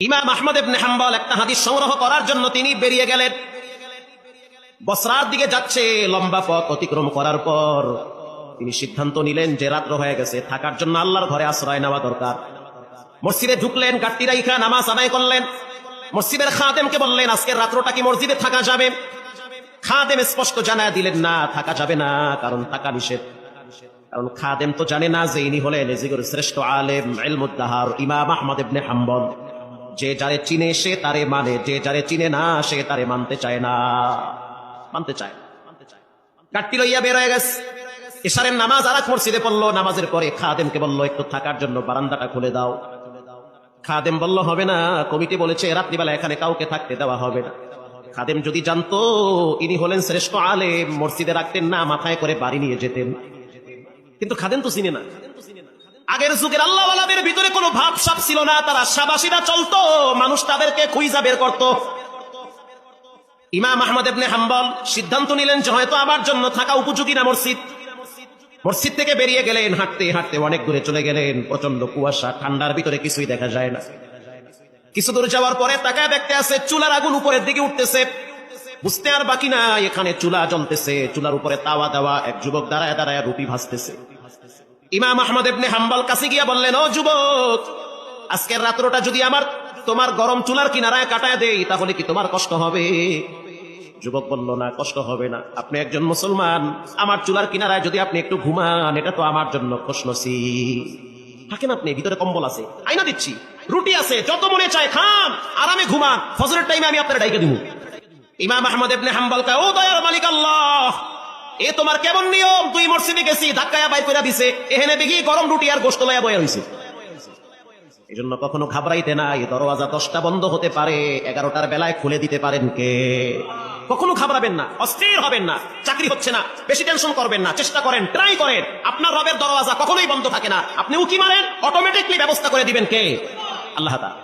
ইমাম আহমদ ইবনে হাম্বল একটা হাদিস সংগ্রহ করার জন্য তিনি বেরিয়ে গেলেন। বসরার দিকে যাচ্ছে, লম্বা পথ অতিক্রম করার পর তিনি সিদ্ধান্ত নিলেন যে রাত্র হয়ে গেছে, থাকার জন্য আল্লাহর ঘরে আশ্রয় নেওয়া দরকার। মসজিদে ঢুকলেন, গাট্টি রাইখা নামাজ আদায় করলেন। মসজিদের খাদেমকে বললেন, আজকের রাত্রটা কি মসজিদে থাকা যাবে? খাদেম স্পষ্ট জানায় দিলেন, না, থাকা যাবে না, কারণ থাকা নিষেধ। কারণ খাদেম তো জানে না যে ইনি হলেন এজিগর শ্রেষ্ঠ আলেম ইলমুদ্দাহার ইমাম আহমদ ইবনে হাম্বল। যে যারে চিনে সে তারে মানে, যে যারে চিনে না সে তারে মানতে চায় না, মানতে চায়। গাট্টি লইয়া বের হয়ে গেছে। ইশারের নামাজ আর এক মসজিদে পড়লো। নামাজের পরে খাদেমকে বললো, একটু থাকার জন্য বারান্দাটা খুলে দাও। খাদেম বলল, হবে না, কমিটি বলেছে রাত্রিবেলা এখানে কাউকে থাকতে দেওয়া হবে না। খাদেম যদি জানতো ইনি হলেন শ্রেষ্ঠ আলেম, মসজিদে রাখতেন না, মাথায় করে বাড়ি নিয়ে যেতেন। কিন্তু খাদেম তো চিনে না। আগের যুগের আল্লাহওয়ালাদের ভিতরে কোনো ভাবসাব ছিল না, তারা শাবাশিরা চলতো, মানুষ তাদেরকে খুঁজা বের করত। ইমাম আহমদ ইবনে হাম্বল সিদ্ধান্ত নিলেন যে হয়তো আমার জন্য থাকা উপযোগী না মসজিদ। মসজিদ থেকে বেরিয়ে গেলেন, হাঁটতে হাঁটতে অনেক দূরে চলে গেলেন। প্রচন্ড কুয়াশা, ঠান্ডার ভিতরে কিছুই দেখা যায় না। কিছু দূর যাওয়ার পরে তাকায় দেখতে আছে চুলার আগুন উপরের দিকে উঠতেছে। বুঝতে আর বাকি না, এখানে চুলা জ্বলতেছে, চুলার উপরে তাওয়া দেওয়া, এক যুবক দাঁড়ায় দাঁড়ায় রুটি ভাজতেছে। ইমাম আহমদ ইবনে হাম্বল কাছে গিয়া বললেন, ও যুবক, আজকের রাত্রটা যদি তোমার গরম চুলার কিনারায় কাটায় দেই, তাহলে কি তোমার কষ্ট হবে? যুবক বলল, না, কষ্ট হবে না। আপনি একজন মুসলমান, আমার চুলার কিনারায় যদি আপনি একটু ঘুমান, এটা তো আমার জন্য খুশনসিব। থাকেন আপনি, ভিতরে কম্বল আছে, আইনা দিচ্ছি, রুটি আছে, যত মনে চায় খান, আরামে ঘুমান, ফজরের টাইমে আমি আপনার ডাইকে দিব। ইমাম আহমদ ইবনে হাম্বল কয়, ও দয়ার মালিক আল্লাহ, এ তোমার কেমন নিয়ম? তুই মসজিদে গেছি, ধাক্কায়া বাইর করে দিছে, এখানে দেখি গরম রুটি আর গোশত লইয়া বয়া হইছে। এই জন্য কখনো ঘাবড়াইতে না। এই দরওয়াজা 10টা বন্ধ হতে পারে, 11টার বেলায় খুলে দিতে পারেন কে? কখনো ঘাবড়াবেন না, অস্থির হবেন না। চাকরি হচ্ছে না, বেশি টেনশন করবেন না, চেষ্টা করেন, ট্রাই করেন। আপনার রবের দরওয়াজা কখনোই বন্ধ থাকে না। আপনি উকি মারেন, অটোমেটিকলি ব্যবস্থা করে দিবেন কে? আল্লাহ তাআলা।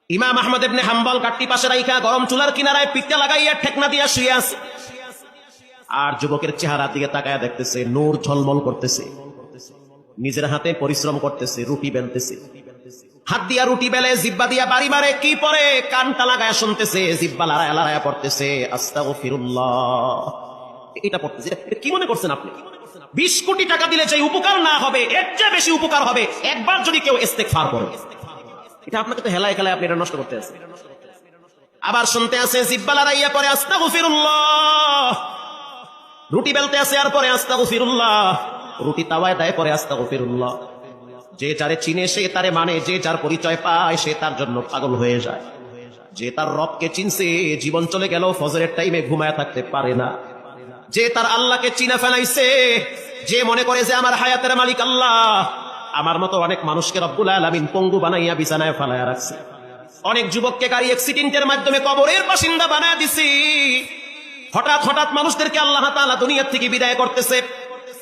ইমাম আহমদ ইবনে হাম্বল গাট্টি পাশে রাইখা গরম চুলার কিনারায় পিঠটা লাগাইয়া ঠেকনা দিয়া শুয়ে আছে। আর যুবকের চেহারার দিকে তাকায়া দেখতেছে, নূর ঝলমল করতেছে, নিজের হাতে পরিশ্রম করতেছে, রুটি বেলতেছে। হাত দিয়া রুটি বেলে, জিব্বা দিয়া বাড়ি মারে, কি পরে কানটা লাগায়া শুনতেছে, জিব্বা লড়ায়া লড়ায়া পড়তেছে, আস্তাগফিরুল্লাহ, এটা পড়তেছে। এটা কি মনে করছেন আপনি? 20 কোটি টাকা দিলে যে উপকার না হবে, এর চেয়ে বেশি উপকার হবে একবার যদি কেউ ইস্তেগফার করে। এটা আপনাকে তো হেলায় খেলায় আপনি এটা নষ্ট করতে আছেন। আবার শুনতে আছে, জিব্বা লড়াইয়া পরে আস্তাগফিরুল্লাহ, রুটি বেলতে আছে আর পরে আস্তাগফিরুল্লাহ, রুটি তাওয়ায় দেয় পরে আস্তাগফিরুল্লাহ। যে যারে চিনে সে তারে মানে, যে যার পরিচয় পায় সে তার জন্য পাগল হয়ে যায়। যে তার রবকে চিনছে, জীবন চলে গেল ফজরের টাইমে ঘুমায় থাকতে পারে না। যে তার আল্লাহকে চিনে ফেলাইছে, যে মনে করে যে আমার হায়াতের মালিক আল্লাহ, আমার মতো অনেক মানুষকে রব্বুল আলামিন পঙ্গু বানাইয়া বিছানায় ফেলাইয়া রাখছে। অনেক যুবককে গাড়ি অ্যাক্সিডেন্টের মাধ্যমে কবরের বাসিন্দা বানায় দিছি। হঠাৎ হঠাৎ মানুষদেরকে আল্লাহ তাআলা দুনিয়া থেকে বিদায় করতেছে।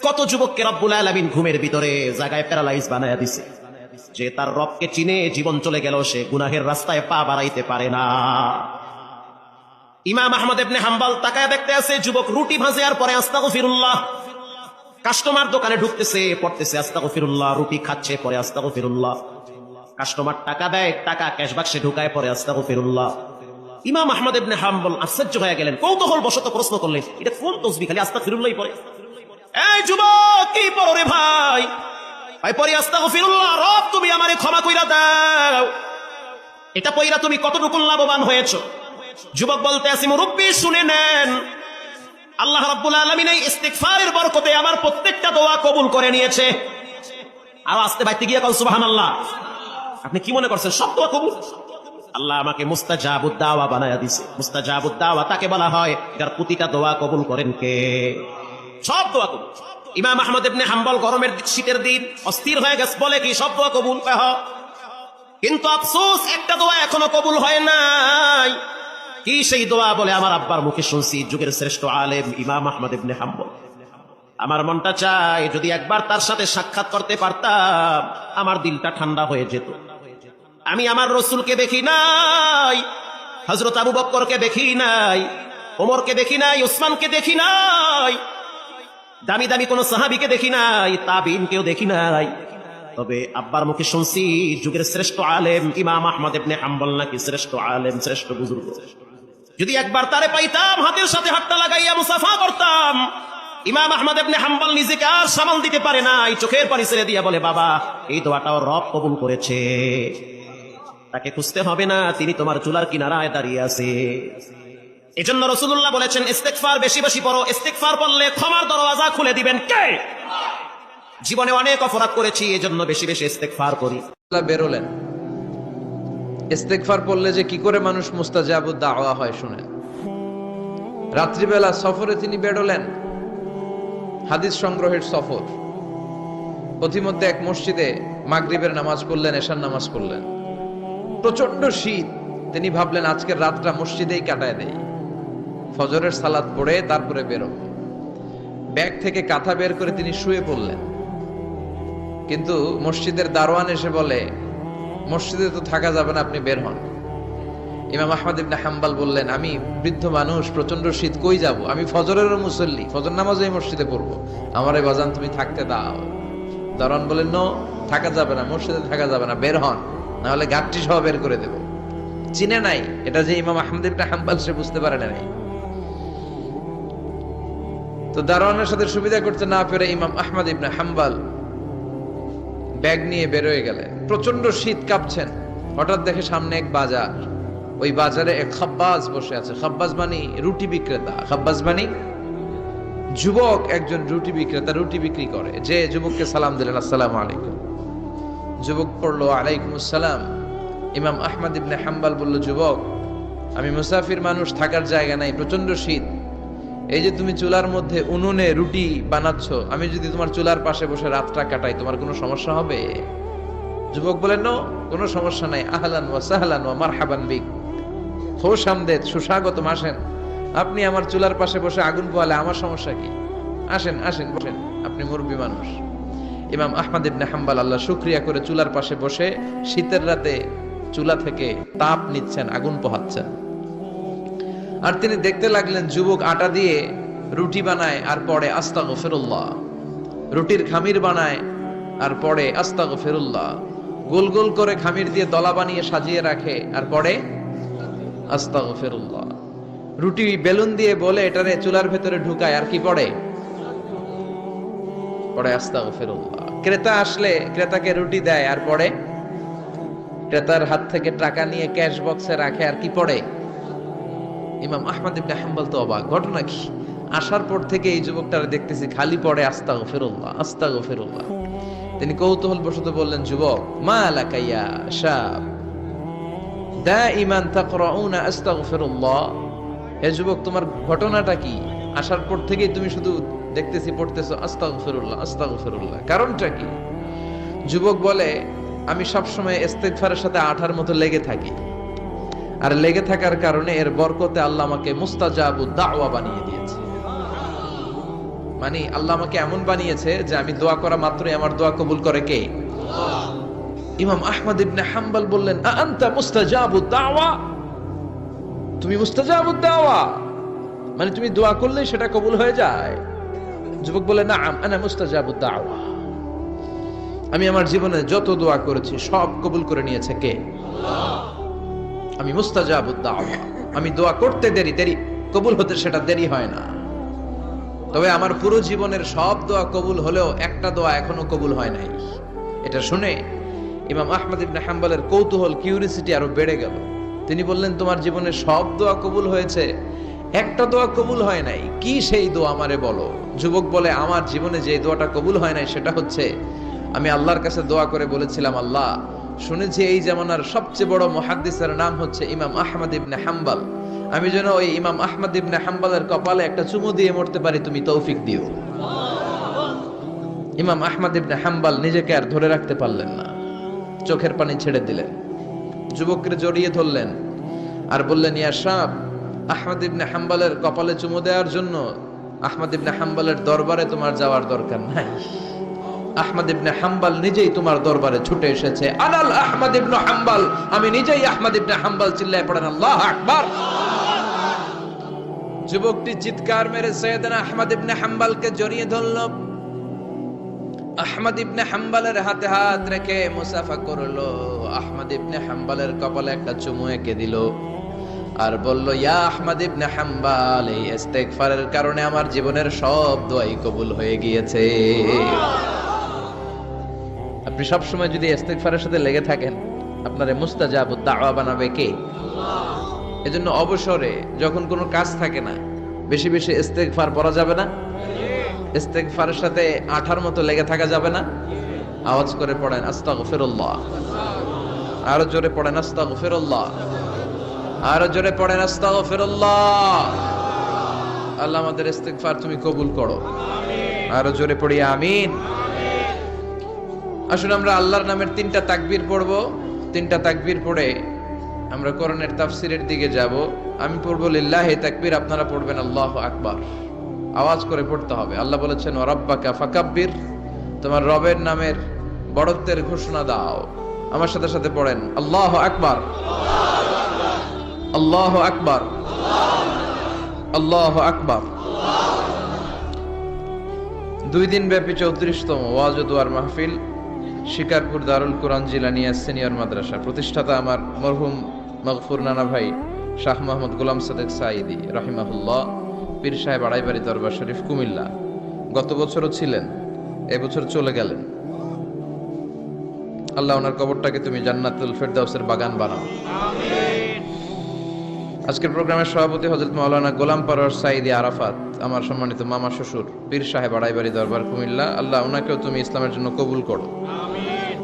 কত যুবককে রব্বুল আলামিন ঘুমের ভিতরে জায়গায় প্যারালাইজ বানায়া দিছে। যে তার রবকে চিনে জীবন চলে গেল, সে গুনাহের রাস্তায় পা বাড়াইতে পারে না। ইমাম আহমদ ইবনে হাম্বল তাকায় দেখতে আছে, যুবক রুটি ভাজে আর পরে আস্তাগফিরুল্লাহ। কাস্টমার দোকানে ঢুকতেছে, পড়তেছে আস্তাগফিরুল্লাহ, রুটি খাচ্ছে, পরে আস্তাগফিরুল্লাহ। কাস্টমার টাকা দেয়, টাকা ক্যাশ বাক্সে ঢুকায়, পরে আস্তাগফিরুল্লাহ। ইমাম আহমদ ইবনে হাম্বল আশ্চর্য হয়ে গেলেন, কৌতূহল বশত প্রশ্ন করলেন, এটা কোন তসবিহ, খালি আস্তাগফিরুল্লাহই পড়ে? এই যুবক, কি পড়ো রে ভাই? ভাই পড়ি আস্তাগফিরুল্লাহ, রব তুমি আমারে ক্ষমা কইরা দাও। এটা পড়িরা তুমি কতটুকু লাভবান হয়েছো? যুবক বলতে আসি, মুরব্বি শুনে নেন, আল্লাহ রাব্বুল আলামিন এই ইস্তিগফারের বরকতে আমার প্রত্যেকটা দোয়া কবুল করে নিয়েছে। আর আস্তে বাইতে গিয়ে কল সুবহানাল্লাহ। আপনি কি মনে করছেন সব দোয়া কবুল? আল্লাহ আমাকে মুস্তাজাবুদ দাওয়া বানায়া দিয়েছে। মুস্তাজাবুদ দাওয়া তাকে বলা হয় যার প্রতিটা দোয়া কবুল করেন কে? সব দোয়া কবুল। ইমাম আহমদ ইবনে হাম্বল গরমের শীতের দিন অস্থির হয়ে গেছে, বলে কি সব দোয়া কবুল? কিন্তু আফসোস, একটা দোয়া এখনো কবুল হয় নাই। কি সেই দোয়া? বলে আমার আব্বার মুখে শুনছি, যুগের শ্রেষ্ঠ আলেম ইমাম আহমদ ইবনে হাম্বল। আমার মনটা চায় যদি একবার তার সাথে সাক্ষাৎ করতে পারতাম, আমার দিলটা ঠান্ডা হয়ে যেত। আমি আমার রসুলকে দেখি নাই, হযরত আবু বকরকে দেখি নাই, ওমরকে দেখি নাই, উসমানকে দেখি নাই, দামি দামি কোন সাহাবীকে দেখি নাই, তাবিঈনকেও দেখি নাই। তবে আব্বার মুখে শুনছি যুগের শ্রেষ্ঠ আলেম ইমাম আহমদ ইবনে হাম্বল নাকি শ্রেষ্ঠ আলেম, শ্রেষ্ঠ বুজুর্গ। যদি একবার তারে পাইতাম, হাতের সাথে হাতটা লাগাইয়া মুসাফা করতাম। ইমাম আহমদ ইবনে হাম্বল নিজেকে আর সামাল দিতে পারে না, এই চোখের পানি ছেড়ে দিয়া বলে, বাবা এই দোয়াটাও রব কবুল করেছে, তাকে খুঁজতে হবে না, তিনি তোমার চুলার কিনারায় দাঁড়িয়ে আছে। এজন্য রাসূলুল্লাহ বলেছেন, ইস্তেগফার বেশি বেশি পড়ো, ইস্তেগফার পড়লে ক্ষমার দরওয়াজা খুলে দিবেন কে? জীবনে অনেক অপরাধ করেছি, এজন্য বেশি বেশি ইস্তেগফার করি। বেরোলেন, ইস্তেগফার পড়লে যে কি করে মানুষ মুস্তাজাবুদ দাওয়া হয় শুনেন। রাত্রিবেলা সফরে তিনি বেরোলেন, হাদিস সংগ্রহের সফর। পথিমধ্যে এক মসজিদে মাগরিবের নামাজ পড়লেন, এশার নামাজ পড়লেন। প্রচন্ড শীত, তিনি ভাবলেন আজকের রাতটা মসজিদেই কাটায় দেই, ফজরের সালাত পড়ে তারপরে বেরোব। ব্যাগ থেকে কাঁথা বের করে তিনি শুয়ে পড়লেন। কিন্তু মসজিদের দারোয়ান এসে বলে, মসজিদে তো থাকা যাবে না, আপনি বের হন। ইমাম আহমদ ইবনে হাম্বল বললেন, আমি বৃদ্ধ মানুষ, প্রচন্ড শীত, কই যাব? আমি ফজরেরও মুসল্লি, ফজর নামাজও এই মসজিদে পড়বো, আমার এই বাজান তুমি থাকতে দাও। দারোয়ান বলেন, নো, থাকা যাবে না, মসজিদে থাকা যাবে না, বের হন, না হলে গাঠটি সহ বের করে দেব। চিনে নাই এটা যে ইমাম আহমদ ইবনে হাম্বল, সে বুঝতে পারে নাই। তো দারোয়ানের সাথে সুবিধা করতে না পেরে ইমাম আহমদ ইবনে হাম্বল ব্যাগ নিয়ে বেরোয় গেলেন। প্রচন্ড শীত, কাঁপছেন। হঠাৎ দেখে সামনে এক বাজার, ওই বাজারে এক খাব্বাজ বসে আছে। খাব্বাজ মানে রুটি বিক্রেতা, খাব্বাজ মানে যুবক, একজন রুটি বিক্রেতা, রুটি বিক্রি করে। যে যুবককে সালাম দিলেন, আসসালামু আলাইকুম। যুবক পড়লো, আলাইকুম আসসালাম। ইমাম আহমদ ইবনে হাম্বল বলল, যুবক, আমি মুসাফির মানুষ, থাকার জায়গা নাই, প্রচন্ড শীত। এই যে তুমি চুলার মধ্যে উনুনে রুটি বানাচ্ছ, আমি যদি তোমার চুলার পাশে বসে রাতটা কাটাই, তোমার কোনো সমস্যা হবে? যুবক বলেন, নো, কোনো সমস্যা নাই, আহলান ওয়া সাহলান ওয়া মারহাবান বিক, খোশ আমদেদ, সুস্বাগতম, আসেন। আপনি আমার চুলার পাশে বসে আগুন পোহালে আমার সমস্যা কি? আসেন আসেন, বসেন, আপনি মুরব্বী মানুষ। ইমাম আহমদ ইবনে হাম্বল আল্লাহ শুকরিয়া করে চুলার পাশে বসে শীতের রাতে চুলা থেকে তাপ নিচ্ছেন, আগুন পোহাচ্ছেন। আর তিনি দেখতে লাগলেন যুবক আটা দিয়ে রুটি বানায় আর পরে আস্তাগফিরুল্লাহ, রুটির খামির বানায় আর পরে আস্তাগফিরুল্লাহ, গোল গোল করে খামির দিয়ে দলা বানিয়ে সাজিয়ে রাখে আর পরে আস্তাগফিরুল্লাহ, রুটি বেলুন দিয়ে বলে এটারে চুলার ভেতরে ঢুকায় আর কি পড়ে আস্তাগফিরুল্লাহ। ক্রেতা আসলে ক্রেতাকে রুটি দেয় আর পরে ক্রেতার হাত থেকে টাকা নিয়ে ক্যাশ বক্সে রাখে আর কি পড়ে। ইমাম আহমদ ইবনে হাম্বল তো অবাক, ঘটনা কি? আসার পর থেকে এই যুবকটারে দেখতেছি খালি পড়ে আস্তাগফিরুল্লাহ আস্তাগফিরুল্লাহ। তিনি কৌতূহল বশত বললেন, যুবক, মা লাকা ইয়া শাব দাইমান তাকরাউনা আস্তাগফিরুল্লাহ, হে যুবক, তোমার ঘটনাটা কি? আসার পর থেকেই তুমি শুধু দেখতেছি পড়তেছো আস্তাগফিরুল্লাহ আস্তাগফিরুল্লাহ, কারণটা কি? যুবক বলে, আমি সবসময় ইস্তেগফারের সাথে আঠার মতো লেগে থাকি, আর লেগে থাকার কারণে এর বরকতে আল্লাহ আমাকে মুস্তাজাবুদ দাওয়া বানিয়ে দিয়েছে। মানে আল্লাহ আমাকে এমন বানিয়েছে যে আমি দোয়া করা মাত্রই আমার দোয়া কবুল করে কে? আল্লাহ। ইমাম আহমদ ইবনে হাম্বল বললেন, আনতা মুস্তাজাবুদ দাওয়া, তুমি মুস্তাজাবুদ দাওয়া, মানে তুমি দোয়া করলে সেটা কবুল হয়ে যায়? যুবক বলে, নাআম আনা মুস্তাজাবুদ দাওয়া, আমি আমার জীবনে যত দোয়া করেছি সব কবুল করে নিয়েছে কে? আল্লাহ। আমি মুস্তাজাবুদ দাওয়া, আমি দোয়া করতে দেরি কবুল হতে সেটা দেরি হয় না। তবে আমার পুরো জীবনের সব দোয়া কবুল হলেও একটা দোয়া এখনো কবুল হয় নাই। এটা শুনে ইমাম আহমদ ইবনে হাম্বলের কৌতূহল, কিউরিসিটি আরো বেড়ে গেল। তিনি বললেন, তোমার জীবনে সব দোয়া কবুল হয়েছে, একটা দোয়া কবুল হয় নাই, কি সেই দোয়া আমারে বলো? যুবক বলে, আমার জীবনে যে দোয়াটা কবুল হয় নাই সেটা হচ্ছে আমি আল্লাহর কাছে দোয়া করে বলেছিলাম, আল্লাহ, শুনেছি এই জামানার সবচেয়ে বড় মুহাদ্দিসের নাম হচ্ছে ইমাম আহমদ ইবনে হাম্বল, আমি যেন ওই ইমাম আহমদ ইবনে হাম্বলের কপালে একটা চুমু দিয়ে মরতে পারি, তুমি তৌফিক দিও। ইমাম আহমদ ইবনে হাম্বল নিজেকে আর ধরে রাখতে পারলেন না, চোখের পানি ছেড়ে দিলেন, যুবককে জড়িয়ে ধরলেন আর বললেন, ইয়া শাব, আহমদ ইবনে হাম্বলের কপালে চুমু দেওয়ার জন্য আহমদ ইবনে হাম্বলের দরবারে তোমার যাওয়ার দরকার নাই, আহমদ ইবনে হাম্বল নিজেই তোমার দরবারে ছুটে এসেছে। আনাল আহমদ ইবনে হাম্বল, আমি নিজেই আহমদ ইবনে হাম্বল। চিল্লায় পড়েন আল্লাহু আকবার। যুবকটি চিৎকার মেরে সাইয়েদনা আহমদ ইবনে হাম্বলকে জড়িয়ে ধরল আহমদ ইবনে হাম্বলের হাতে হাত রেখে মুসাফা করলো। আহমদ ইবনে হাম্বলের কপালে একটা চুমু এঁকে দিল আর বলল, ইয়া আহমদ ইবনে হাম্বল, এই ইস্তেগফারের কারণে আমার জীবনের সব দোয়াই কবুল হয়ে গিয়েছে। আপনি সব সময় যদি ইস্তেগফারের সাথে লেগে থাকেন, আপনারে মুস্তাজাবুদ দাওয়া বানাবে কে? আল্লাহ। এজন্য অবসরে যখন কোনো কাজ থাকে না, বেশি বেশি ইস্তেগফার পড়া যাবে না? ইস্তেগফারের সাথে আঠার মতো লেগে থাকা যাবে না? আওয়াজ করে পড়েন আস্তাগফিরুল্লাহ। আরো জোরে পড়েন আস্তাগফিরুল্লাহ। আরো জোরে পড়েন আস্তাগফিরুল্লাহ। আল্লাহ আমাদের ইস্তেগফার তুমি কবুল করো। আরো জোরে পড়ি আমিন। আসুন আমরা আল্লাহর নামের 3টা তাকবীর পড়বো। 3টা তাকবীর পড়ে আমরা কোরআনের তাফসীরের দিকে যাব। আমি পড়বো লিল্লাহি তাকবীর, আপনারা পড়বেন আল্লাহু আকবার। আওয়াজ করে পড়তে হবে। আল্লাহ বলেছেন ওয়া রাব্বাকা ফাকাব্বির, তোমার রবের নামের বড়ত্বের ঘোষণা দাও। আমার সাথে সাথে পড়েন আল্লাহু আকবার, আল্লাহু আকবার, আল্লাহু আকবার। 2 দিন ব্যাপী 34তম ওয়াজ ও দুয়ার মাহফিল, শিকারপুর দারুল কোরআন জিলানিয়া সিনিয়র মাদ্রাসা প্রতিষ্ঠাতা আমার মরহুম মাগফুর নানা ভাই শাহ মোহাম্মদ গোলাম সাদেক সাঈদী রাহিমাহুল্লাহ, পীর সাহেব আড়াইবাড়ি দরবার শরীফ কুমিল্লা। গত বছরও ছিলেন, এবছর চলে গেলেন। আল্লাহ ওনার কবরটাকে তুমি জান্নাতুল ফেরদাউসের বাগান বানাও, আমিন। আজকের প্রোগ্রামের সভাপতি হযরত মাওলানা গোলাম পরওয়ার সাঈদী আরাফাত, আমার সম্মানিত মামা শ্বশুর, পীর সাহেব আড়াইবাড়ি দরবার কুমিল্লা। আল্লাহ ওনাকেও তুমি ইসলামের জন্য কবুল করো, আমিন।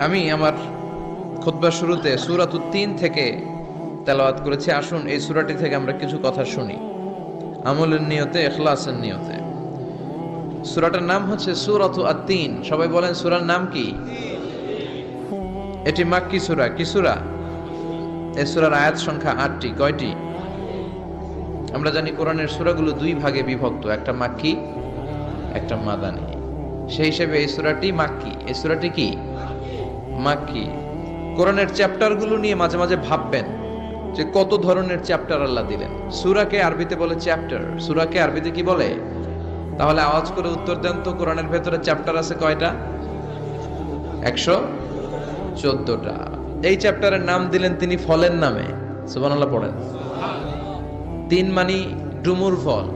আমি আমার খুতবার শুরুতে সূরাতুত তিন থেকে তেলাওয়াত করেছি। আসুন এই সূরাটি থেকে আমরা কিছু কথা শুনি, আমলের নিয়তে, ইখলাসের নিয়তে। সূরাটার নাম হচ্ছে সূরাতু আত-তিন। সবাই বলেন সূরার নাম কি? এটি মাক্কি সূরা। কি সূরা? এই সূরার আয়াত সংখ্যা 8টি। কয়টি? আমরা জানি কোরআনের সূরাগুলো 2 ভাগে বিভক্ত, একটা মাক্কি, একটা মাদানী। সেই হিসেবে এই সূরাটি মাক্কি। এই সূরাটি কি? মাক্কি। কোরআনের চ্যাপ্টারগুলো নিয়ে মাঝে মাঝে ভাববেন যে কত ধরনের চ্যাপ্টার আল্লাহ দিলেন। সূরাকে আরবিতে বলে চ্যাপ্টার। সূরাকে আরবিতে কি বলে? তাহলে আওয়াজ করে উত্তর দেন তো, কোরআনের ভেতরে চ্যাপ্টার আছে কয়টা? 114টা। এই চ্যাপ্টারের নাম দিলেন তিনি ফলের নামে। সুবহানাল্লাহ পড়েন। 3 মানে ডুমুর ফল।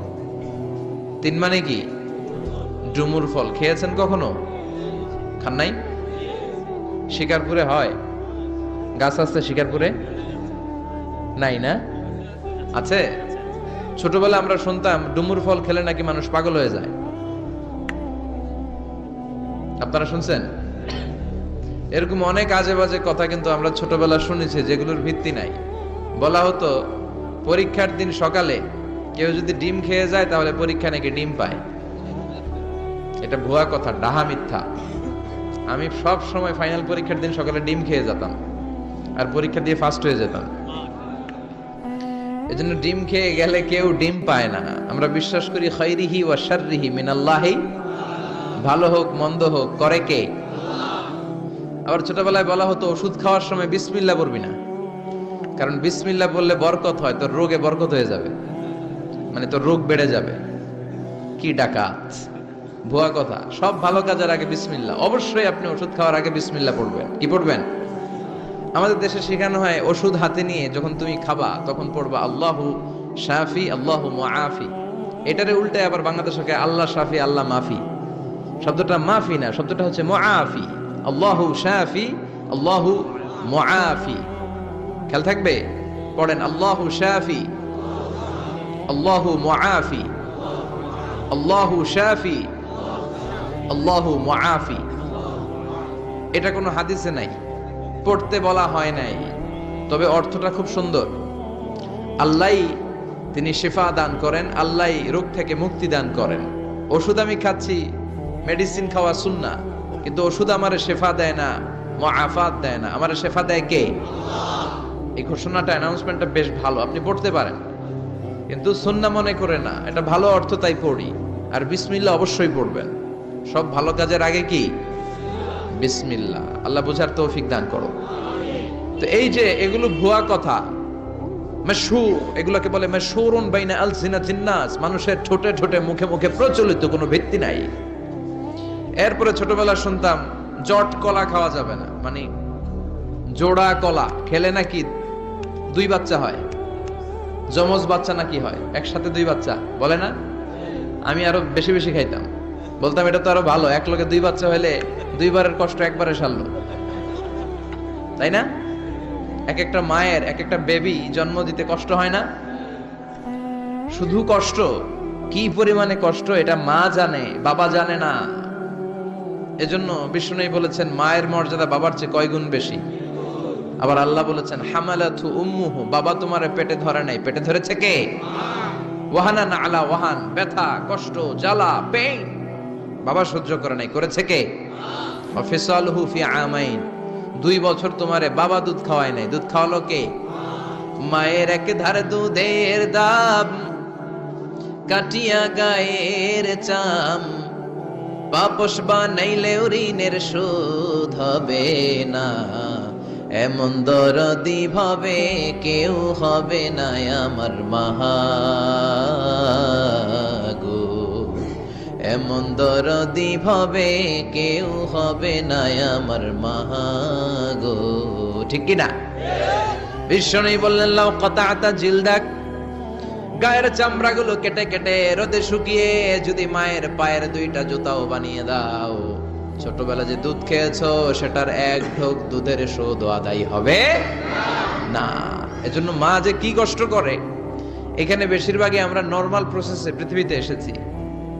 3 মানে কি? ডুমুর ফল। খেয়েছেন কখনো? খান নাই? শিকারপুরে হয়? গাছ আছে শিকারপুরে? নাই না? আছে? ছোটবেলা আমরা শুনতাম ডুমুর ফল খেলে নাকি মানুষ পাগল হয়ে যায়। আপনারা শুনছেন? এরকম অনেক আজে বাজে কথা কিন্তু আমরা ছোটবেলা শুনেছি, যেগুলোর ভিত্তি নাই। বলা হতো পরীক্ষার দিন সকালে কেউ যদি ডিম খেয়ে যায় তাহলে পরীক্ষা নাকি ডিম পায়। এটা ভুয়া কথা, ডাহা, মিথ্যা। আমি সব সময় ফাইনাল পরীক্ষার দিন সকালে ডিম খেয়ে যেতাম আর পরীক্ষা দিয়ে ফার্স্ট হয়ে যেতাম। এজন্য ডিম খেয়ে গেলে কেউ ডিম পায় না। আমরা বিশ্বাস করি খাইরিহি ওয়া শাররিহি মিনাল্লাহি, ভালো হোক মন্দ হোক করে কে? আবার ছোটবেলায় বলা হতো ওষুধ খাওয়ার সময় বিসমিল্লাহ বলবি না, কারণ বিসমিল্লাহ বললে বরকত হয়, তোর রোগে বরকত হয়ে যাবে, মানে তোর রোগ বেড়ে যাবে। কি ডাকাত, ভুয়া কথা। সব ভালো কাজের আগে বিসমিল্লাহ। অবশ্যই আপনি ওষুধ খাওয়ার আগে বিসমিল্লাহ পড়বেন। কি পড়বেন? আমাদের দেশে শেখানো হয় ওষুধ হাতে নিয়ে যখন তুমি খাবা তখন পড়বা আল্লাহু শাফি আল্লাহু মুআফি। এটারে উল্টে আবার বাংলাদেশে আল্লাহ শাফি আল্লাহ মাফি। শব্দটা মাফি না, শব্দটা হচ্ছে মুআফি। আল্লাহু শাফি আল্লাহু মুআফি। খেয়াল থাকবে, পড়েন আল্লাহু শাফি আল্লাহু মুআফি, আল্লাহু শাফি আল্লাহু মুআফি। এটা কোনো হাদিসে নাই, পড়তে বলা হয় নাই, তবে অর্থটা খুব সুন্দর। আল্লাহই তিনি শিফা দান করেন, আল্লাহই রোগ থেকে মুক্তি দান করেন। ওষুধ আমি খাচ্ছি, মেডিসিন খাওয়া সুন্নাহ, কিন্তু ওষুধ আমারে শেফা দেয় না, মুআফাত দেয় না। আমারে শেফা দেয় কে? এই ঘোষণাটা, অ্যানাউন্সমেন্টটা বেশ ভালো, আপনি পড়তে পারেন, কিন্তু সুন্নাহ মনে করে না। এটা ভালো অর্থ, তাই পড়ি। আর বিসমিল্লাহ অবশ্যই পড়বেন। সব ভালো কাজের আগে কি? বিসমিল্লাহ। আল্লাহ বুঝার তৌফিক দান করো। তো এই যে এগুলো ভুয়া কথা, মাশহুর, এগুলোকে বলে মাশহুরুন বাইনা আলসিনাতিন নাস, মানুষের ঠোঁটে ঠোঁটে মুখে মুখে প্রচলিত, কোনো ভিত্তি নাই। এরপরে ছোটবেলা শুনতাম জট কলা খাওয়া যাবে না, মানে জোড়া কলা খেলে নাকি 2 বাচ্চা হয়, যমজ বাচ্চা নাকি হয়, একসাথে 2 বাচ্চা বলে না। আমি আরো বেশি বেশি খাইতাম, বলতাম এটা তো আরো ভালো, এক লগে 2 বাচ্চা হলে 2 বারের কষ্ট একবারে সারলো, তাই না? এক একটা মায়ের এক একটা বেবি জন্ম দিতে কষ্ট হয় না? শুধু কষ্ট, কি পরিমাণে কষ্ট এটা মা জানে, বাবা জানে না। এজন্য বিষ্ণু বলেছেন মায়ের মর্যাদা বাবার চেয়ে কয় গুণ বেশি। আবার আল্লাহ বলেছেন হামালাতু উম্মুহু, বাবা তোমারে পেটে ধরে নাই, পেটে ধরেছে কে? ওয়াহানান আলা ওয়াহান, ব্যথা কষ্ট জ্বালা পেইন বাবা সহ্য করে নাই, করেছে কে? ওয়াফিসালুহু ফি আমাইন, 2 বছর তোমারে বাবা দুধ খাওয়ায় নাই, দুধ খাওয়ালো কে? মায়ের এক ধারে দুধের দাম, কাটিয়া গায়ের চাম, পাপস বানাইলে ঋণের শোধ হবে না, এমন দরদি ভাবে কেউ হবে না আমার মাগো, এমন দরদি ভাবে কেউ হবে না আমার মাগো, ঠিক কি না? বিষ্ণু বললেন লাউ কাতাতা জিলদাক, গায়ের চামড়াগুলো কেটে কেটে রোদে শুকিয়ে যদি মায়ের পায়ের 2টা জুতাও বানিয়ে দাও, ছোটবেলা যে দুধ খেয়েছো সেটার 1 ঢোক দুধের শোধ আদায় হবে না। এজন্য মা যে কি কষ্ট করে, এখানে বেশিরভাগই আমরা নরমাল প্রসেসে পৃথিবীতে এসেছি,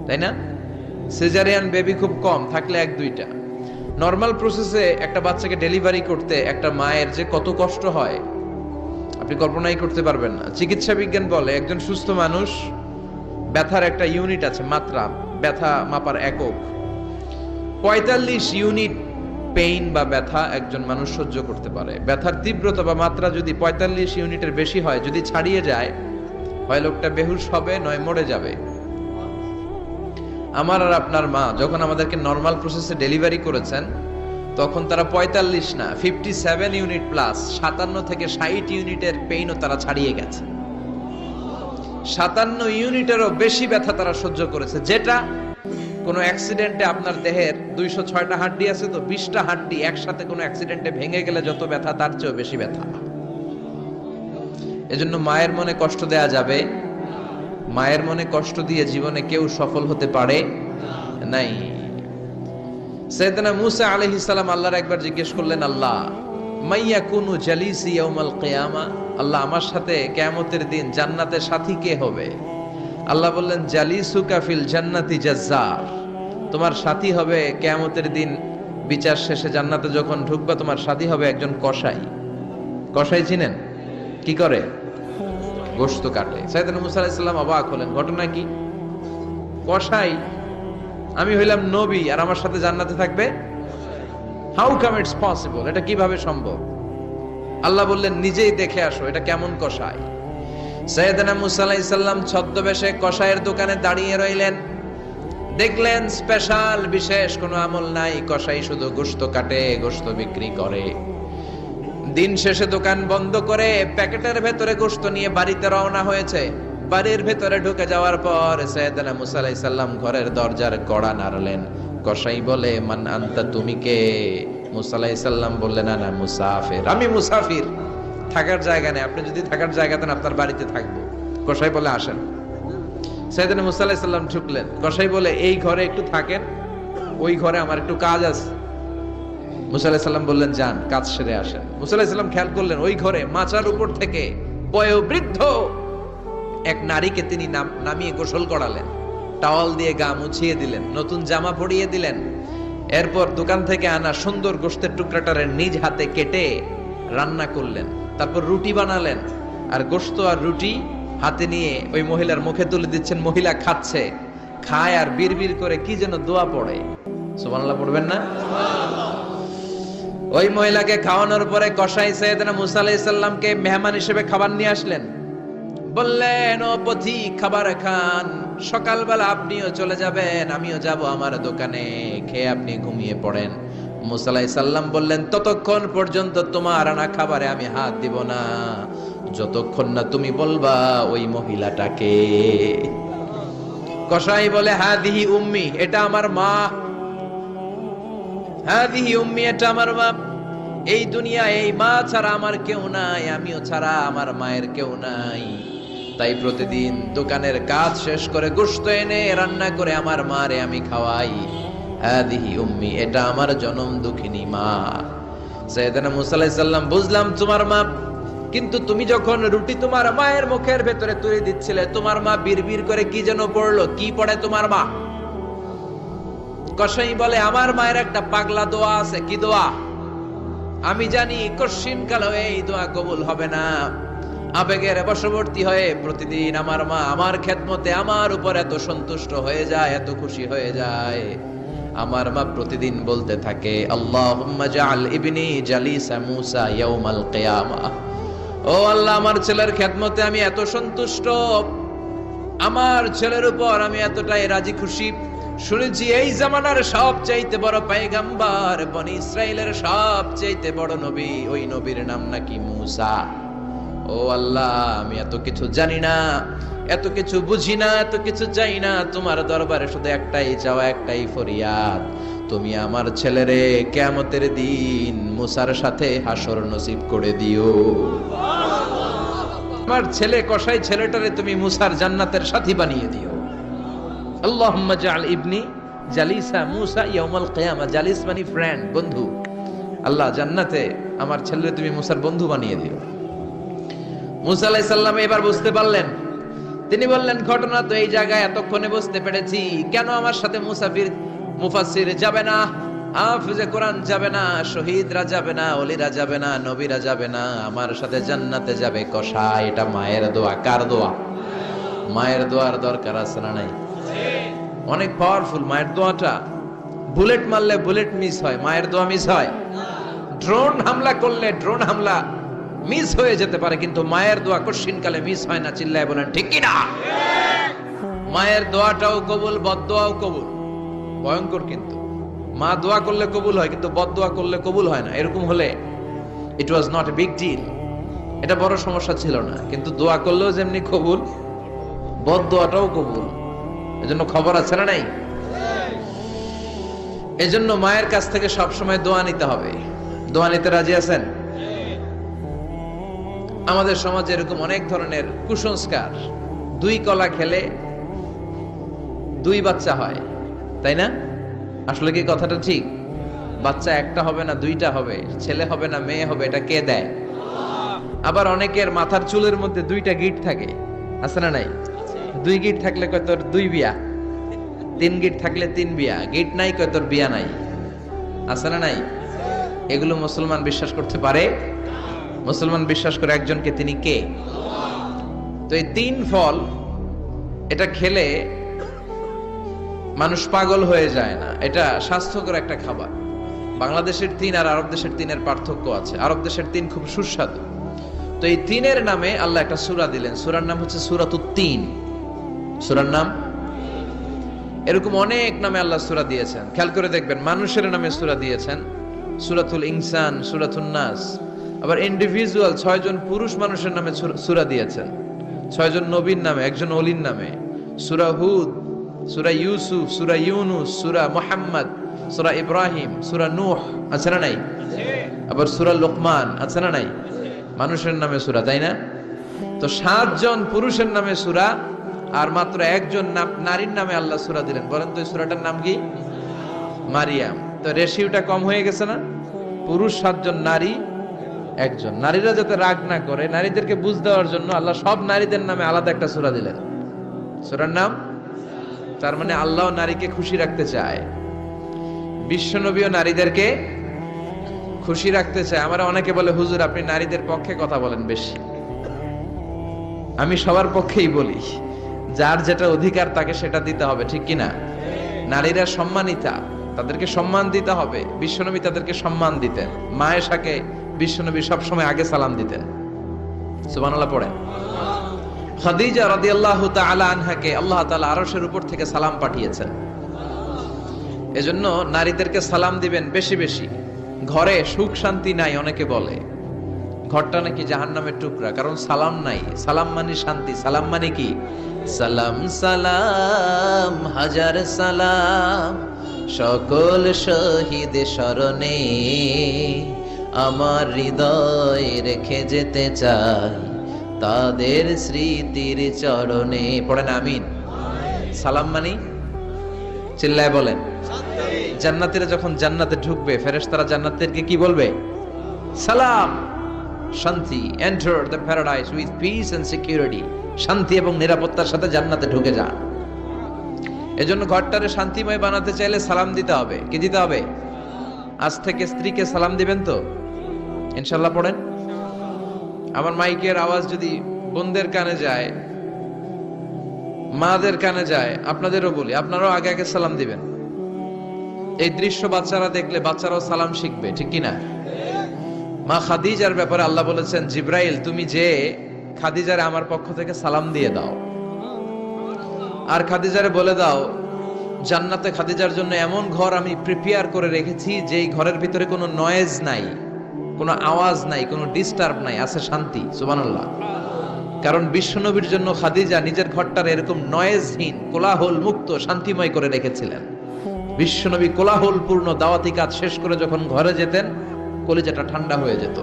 তাই না? সিজারিয়ান বেবি খুব কম, থাকলে 1-2টা। নরমাল প্রসেসে একটা বাচ্চাকে ডেলিভারি করতে একটা মায়ের যে কত কষ্ট হয় আপনি কল্পনাই করতে পারবেন না। চিকিৎসা বিজ্ঞান বলে একজন সুস্থ মানুষ, ব্যথার একটা ইউনিট আছে, মাত্রা, ব্যথা মাপার একক, 45 ইউনিট পেইন বা ব্যথা একজন মানুষ সহ্য করতে পারে। ব্যথার তীব্রতা বা মাত্রা যদি 45 ইউনিটের বেশি হয়, যদি ছাড়িয়ে যায়, হয় লোকটা বেহুশ হবে নয় মরে যাবে। আমার আর আপনার মা যখন আমাদেরকে নরমাল প্রসেসে ডেলিভারি করেছেন তখন তারা 45 না 57 ইউনিট প্লাস 57 থেকে 60 ইউনিটের পেইনও তারা ছাড়িয়ে গেছে। 57 ইউনিটেরও বেশি ব্যথা তারা সহ্য করেছে, যেটা কোনো অ্যাক্সিডেন্টে আপনার দেহের 206টা হাড্ডি আছে তো 20টা হাড্ডি একসাথে কোনো অ্যাক্সিডেন্টে ভেঙে গেলে যত ব্যথা তার চেয়েও বেশি ব্যথা। এজন্য মায়ের মনে কষ্ট দেয়া যাবে? মায়ের মনে কষ্ট দিয়ে জীবনে কেউ সফল হতে পারে নাই। সাইয়েদনা মুসা আলাইহিস সালাম আল্লাহর একবার জিজ্ঞেস করলেন, আল্লাহ মাইয়াকুনু জালিসি ইয়াউমাল কিয়ামা, আল্লাহ আমার সাথে কিয়ামতের দিন জান্নাতের সাথী কে হবে? আল্লাহ বললেন জালিসুকা ফিল জান্নাতি জাজ্জার, তোমার সাথী হবে কিয়ামতের দিন বিচার শেষে জান্নাতে যখন ঢুকবা তোমার সাথী হবে একজন কসাই। কসাই চিনেন? কি করে? গোশত কাটে। সাইয়েদনা মুসা আলাইহিস সালাম অবাক হলেন, ঘটনা কি? কসাই, আমি হইলাম নবী আর আমার সাথে জান্নাতে থাকবে? হাউ কাম ইটস পসিবল, এটা কিভাবে সম্ভব? আল্লাহ বললেন নিজেই দেখে আসো এটা কেমন কসাই। সাইয়েদনা মুসা আলাইহিস সালাম ছদ্মবেশে কসাইয়ের দোকানে দাঁড়িয়ে রইলেন, দেখলেন স্পেশাল বিশেষ কোনো আমল নাই, কসাই শুধু গোশত কাটে, গোশত বিক্রি করে। দিন শেষে দোকান বন্ধ করে প্যাকেটের ভেতরে গোশত নিয়ে বাড়িতে রওনা হয়েছে। বাড়ির ভেতরে ঢুকে যাওয়ার পর সাইয়েদনা মুসা আলাইহিস সালাম ঘরের দরজার কড়া নাড়লেন। কসাই বলে মান আনতা, তুমি কে? মুসা আলাইহিস সালাম বললেন আনা মুসাফির, আমি মুসাফির, থাকার জায়গা নেই, আপনি যদি থাকার জায়গা দেন আপনার বাড়িতে থাকবো। কসাই বলে আসেন। সাইয়েদনা মুসা আলাইহিস সালাম ঢুকলেন। কসাই বলে এই ঘরে একটু থাকেন, ওই ঘরে আমার একটু কাজ আছে। মুসা আলাইহিস সালাম বললেন যান, কাজ সেরে আসেন। মুসা আলাইহিস সালাম খেয়াল করলেন ওই ঘরে মাচার উপর থেকে বয়োবৃদ্ধ এক নারীকে তিনি নামিয়ে গোসল করালেন, টাওয়াল দিয়ে গা মুছিয়ে দিলেন, নতুন জামা পরিয়ে দিলেন। এরপর দোকান থেকে আনা সুন্দর গোশতের টুকরাটারে নিজ হাতে কেটে রান্না করলেন, তারপর রুটি বানালেন, আর গোশত আর রুটি হাতে নিয়ে ওই মহিলার মুখে তুলে দিচ্ছেন। মহিলা খাচ্ছে, খায় আর বিড়বিড় করে কি যেন দোয়া পড়ে। সুবহানাল্লাহ পড়বেন না? ওই মহিলাকে খাওয়ানোর পরে কসাই সাইয়েদনা মুসা আলাইহিস সালামকে মেহমান হিসেবে খাবার নিয়ে আসলেন। বললেন ও পথিক খাবার খান, সকালবেলা আপনিও চলে যাবেন, আমিও যাব আমার দোকানে, খেয়ে আপনি ঘুমিয়ে পড়েন। মুসা আলাইহিস সালাম বললেন ততক্ষণ পর্যন্ত তোমার আনা খাবারে আমি হাত দিব না যতক্ষণ না তুমি বলবা ওই মহিলাটাকে। কসাই বলে হাদিহি উম্মি, এটা আমার মা। হাদিহি উম্মি, এটা আমার মা। এই দুনিয়ায় এই মা ছাড়া আমার কেউ নাই, আমিও ছাড়া আমার মায়ের কেউ নাই। তাই প্রতিদিন দোকানের কাজ শেষ করে গোশত এনে রান্না করে আমার মারে আমি খাওয়াই। হাদিহি উম্মি, এটা আমার জনম দুঃখিনী মা। সাইয়েদনা মুসা আলাইহিস সালাম, বুঝলাম তোমার মা, কিন্তু তুমি যখন রুটি তোমার মায়ের মুখের ভেতরে তুলে দিচ্ছিলে, তোমার মা বিড়বিড় করে কি যেন পড়লো। কি পড়ে তোমার মা? কসাই বলে, আমার মায়ের একটা পাগলা দোয়া আছে। কি দোয়া? আমি জানি কশিন কালো এই দোয়া কবুল হবে না। আবেগের বশবর্তী হয়ে প্রতিদিন আমার মা আমার খেদমতে আমার উপর এত সন্তুষ্ট হয়ে যায়, এত খুশি হয়ে যায়। আমার মা প্রতিদিন বলতে থাকে, আল্লাহুম্মা জাআল ইবনি জালিসা মূসা ইয়াউমাল কিয়ামাহ। ও আল্লাহ, আমার ছেলের খেদমতে আমি এত সন্তুষ্ট, আমার ছেলের উপর আমি এতটাই রাজি খুশি। শুনেছি এই জামানার সবচাইতে বড় পয়গম্বর, বনি ইসরাইলের সবচাইতে বড় নবী, ওই নবীর নাম নাকি মূসা। ও আল্লাহ, আমি এত কিছু জানি না, এত কিছু বুঝি না, এত কিছু চাই না। তোমার দরবারে শুধু একটাই চাওয়া, একটাই ফরিয়াদ, তুমি আমার ছেলেরে কিয়ামতের দিন মূসার সাথে হাসর নসিব করে দিও। আমার ছেলে কসাই ছেলেটারে তুমি মূসার জান্নাতের সাথী বানিয়ে দিও। আল্লাহুম্মা জাআল ইবনি জালিসা মূসা ইয়াউমাল কিয়ামা। জালিস মানে ফ্রেন্ড, বন্ধু। আল্লাহ, জান্নাতে আমার ছেলেরে তুমি মূসার বন্ধু বানিয়ে দিও। মূসা আলাইহিস সালাম এবার বুঝতে পারলেন। তিনি বললেন, ঘটনা তো এই জায়গায় এতক্ষণে বুঝতে পেরেছি। কেন আমার সাথে মুসাফির মুফাসসির যাবে না, হাফেজে কোরআন যাবে না, শহীদরা যাবে না, ওলিরা যাবে না, নবীরা যাবে না, আমার সাথে জান্নাতে যাবে কসাই? এটা মায়ের দোয়া। কার দোয়া? মায়ের দোয়ার দরকার আছে না নাই? অনেক পাওয়ারফুল মায়ের দোয়াটা। বুলেট মারলে বুলেট মিস হয়, মায়ের দোয়া মিস হয়? ড্রোন হামলা করলে ড্রোন হামলা মিস হয়ে যেতে পারে, কিন্তু মায়ের দোয়া কঠিনকালে মিস হয় না। চিল্লায় বলেন ঠিক কি না? মায়ের দোয়াটাও কবুল, বদদোয়াও কবুল। ভয়ঙ্কর কিন্তু। মা দোয়া করলে কবুল হয়, কিন্তু বদদোয়া করলে কবুল হয় না। এরকম হলে it was not a big deal, এটা বড় সমস্যা ছিল না। কিন্তু দোয়া করলেও যেমনি কবুল, বদদোয়াটাও কবুল। এজন্য খবর আছে না নাই? এজন্য মায়ের কাছ থেকে সবসময় দোয়া নিতে হবে। দোয়া নিতে রাজি আছেন? আমাদের সমাজে এরকম অনেক ধরনের কুসংস্কার। 2 কলা খেলে 2 বাচ্চা হয়, তাই না? আসলে কি কথাটা ঠিক? বাচ্চা একটা হবে না, 2টা হবে। ছেলে হবে না মেয়ে হবে, এটা কে দেয়? আবার অনেকের মাথার চুলের মধ্যে 2টা গিট থাকে, আছে না নাই? 2 গিট থাকলে কয় তোর 2 বিয়া, 3 গিট থাকলে 3 বিয়া, গিট নাই কয় তোর বিয়া নাই, আছে না নাই? এগুলো মুসলমান বিশ্বাস করতে পারে? মুসলমান বিশ্বাস করে একজনকে, তিনি কে? তো এই 3 ফল, এটা খেলে মানুষ পাগল হয়ে যায় না। এটা স্বাস্থ্যকর একটা খাবার। বাংলাদেশের 3 আর আরব দেশের 3 এর পার্থক্য আছে। আরব দেশের 3 খুব সুস্বাদু। তো এই 3 এর নামে আল্লাহ একটা সূরা দিলেন। সূরার নাম হচ্ছে সূরাতুত তিন। সূরার নাম এরকম অনেক নামে আল্লাহ সূরা দিয়েছেন। খেয়াল করে দেখবেন, মানুষের নামে সূরা দিয়েছেন, সূরাতুল ইনসান, সূরাতুন নাস। আবার ইন্ডিভিজুয়াল 6 জন পুরুষ মানুষের নামে সূরা দিয়েছেন, 6 জন নবীর নামে, একজন ওলির নামে। সূরা হুদ, সূরা ইউসুফ, সূরা ইউনুস, সূরা মুহাম্মদ, সূরা ইব্রাহিম, সূরা নূহ, আছে না নাই? আবার সূরা লোকমান, আছে না নাই? মানুষের নামে সূরা, তাই না? তো 7 জন পুরুষের নামে সূরা, আর মাত্র 1 জন নারীর নামে আল্লাহ সূরা দিলেন। বলেন তো এই সূরাটার নাম কি? মারিয়াম। তো রেশিওটা কম হয়ে গেছে না? পুরুষ 7 জন, নারী 1 জন। নারীরা যাতে রাগ না করে, নারীদেরকে বুঝ দেওয়ার জন্য আল্লাহ সব নারীদের নামে আলাদা একটা সূরা দিলেন। সূরার নাম, তার মানে আল্লাহ নারীকে খুশি রাখতে চায়, বিশ্বনবীও নারীদেরকে খুশি রাখতে চায়। আমরা অনেকে বলে, হুজুর আপনি নারীদের পক্ষে কথা বলেন বেশি। আমি সবার পক্ষেই বলি, যার যেটা অধিকার তাকে সেটা দিতে হবে, ঠিক কিনা? নারীরা সম্মানিতা, তাদেরকে সম্মান দিতে হবে। বিশ্বনবী তাদেরকে সম্মান দিতেন। মা আয়েশাকে বিশ্বনবী সবসময় আগে সালাম দিতেন। সুবহানাল্লাহ পড়েন। খাদিজা রাদিয়াল্লাহু তাআলা আনহাকে আল্লাহ তাআলা আরশের উপর থেকে সালাম পাঠিয়েছেন। এজন্য নারীদেরকে সালাম দিবেন বেশি বেশি। ঘরে সুখ শান্তি নাই, অনেকে বলে ঘরটা নাকি জাহান্নামের টুকরা, কারণ সালাম নাই। সালাম মানে শান্তি। সালাম মানে কি? সালাম সালাম হাজার সালাম, সকল শহীদ স্মরণে আমার হৃদয় রেখে যেতে চাই তাদের স্মৃতির চরণে। পড়েন আমিন। সালাম মানি চিল্লায় বলেন। জান্নাতীরা যখন জান্নাতে ঢুকবে ফেরেশতারা জান্নাতীদেরকে কি বলবে? সালাম, শান্তি। Enter the paradise with peace and security. শান্তি এবং নিরাপত্তার সাথে জান্নাতে ঢুকে যান। এজন্য ঘরটারে শান্তিময় বানাতে চাইলে সালাম দিতে হবে। কি দিতে হবে? আজ থেকে স্ত্রীকে সালাম দিবেন তো ইনশাআল্লাহ। পড়েন। আমার মাইকের আওয়াজ যদি বোনদের কানে যায়, মাদের কানে যায়, আপনাদেরও বলি আপনারাও আগে আগে সালাম দিবেন। এই দৃশ্য বাচ্চারা দেখলে বাচ্চারাও সালাম শিখবে, ঠিক কিনা? মা খাদিজার ব্যাপারে আল্লাহ বলেছেন, জিব্রাইল তুমি যে খাদিজারে আমার পক্ষ থেকে সালাম দিয়ে দাও, আর খাদিজারে বলে দাও জান্নাতে খাদিজার জন্য এমন ঘর আমি প্রিপেয়ার করে রেখেছি যেই ঘরের ভিতরে কোনো নয়েজ নাই, কোনো আওয়াজ নাই, কোনো ডিস্টার্ব নাই, আছে শান্তি। সুবহানাল্লাহ। কারণ বিশ্বনবীর জন্য খাদিজা নিজের ঘরটার এরকম নয়েজহীন, কোলাহল মুক্ত, শান্তিময় করে রেখেছিলেন। বিশ্বনবী কোলাহল পূর্ণ দাওয়াতি কাজ শেষ করে যখন ঘরে যেতেন কলিজাটা ঠান্ডা হয়ে যেত।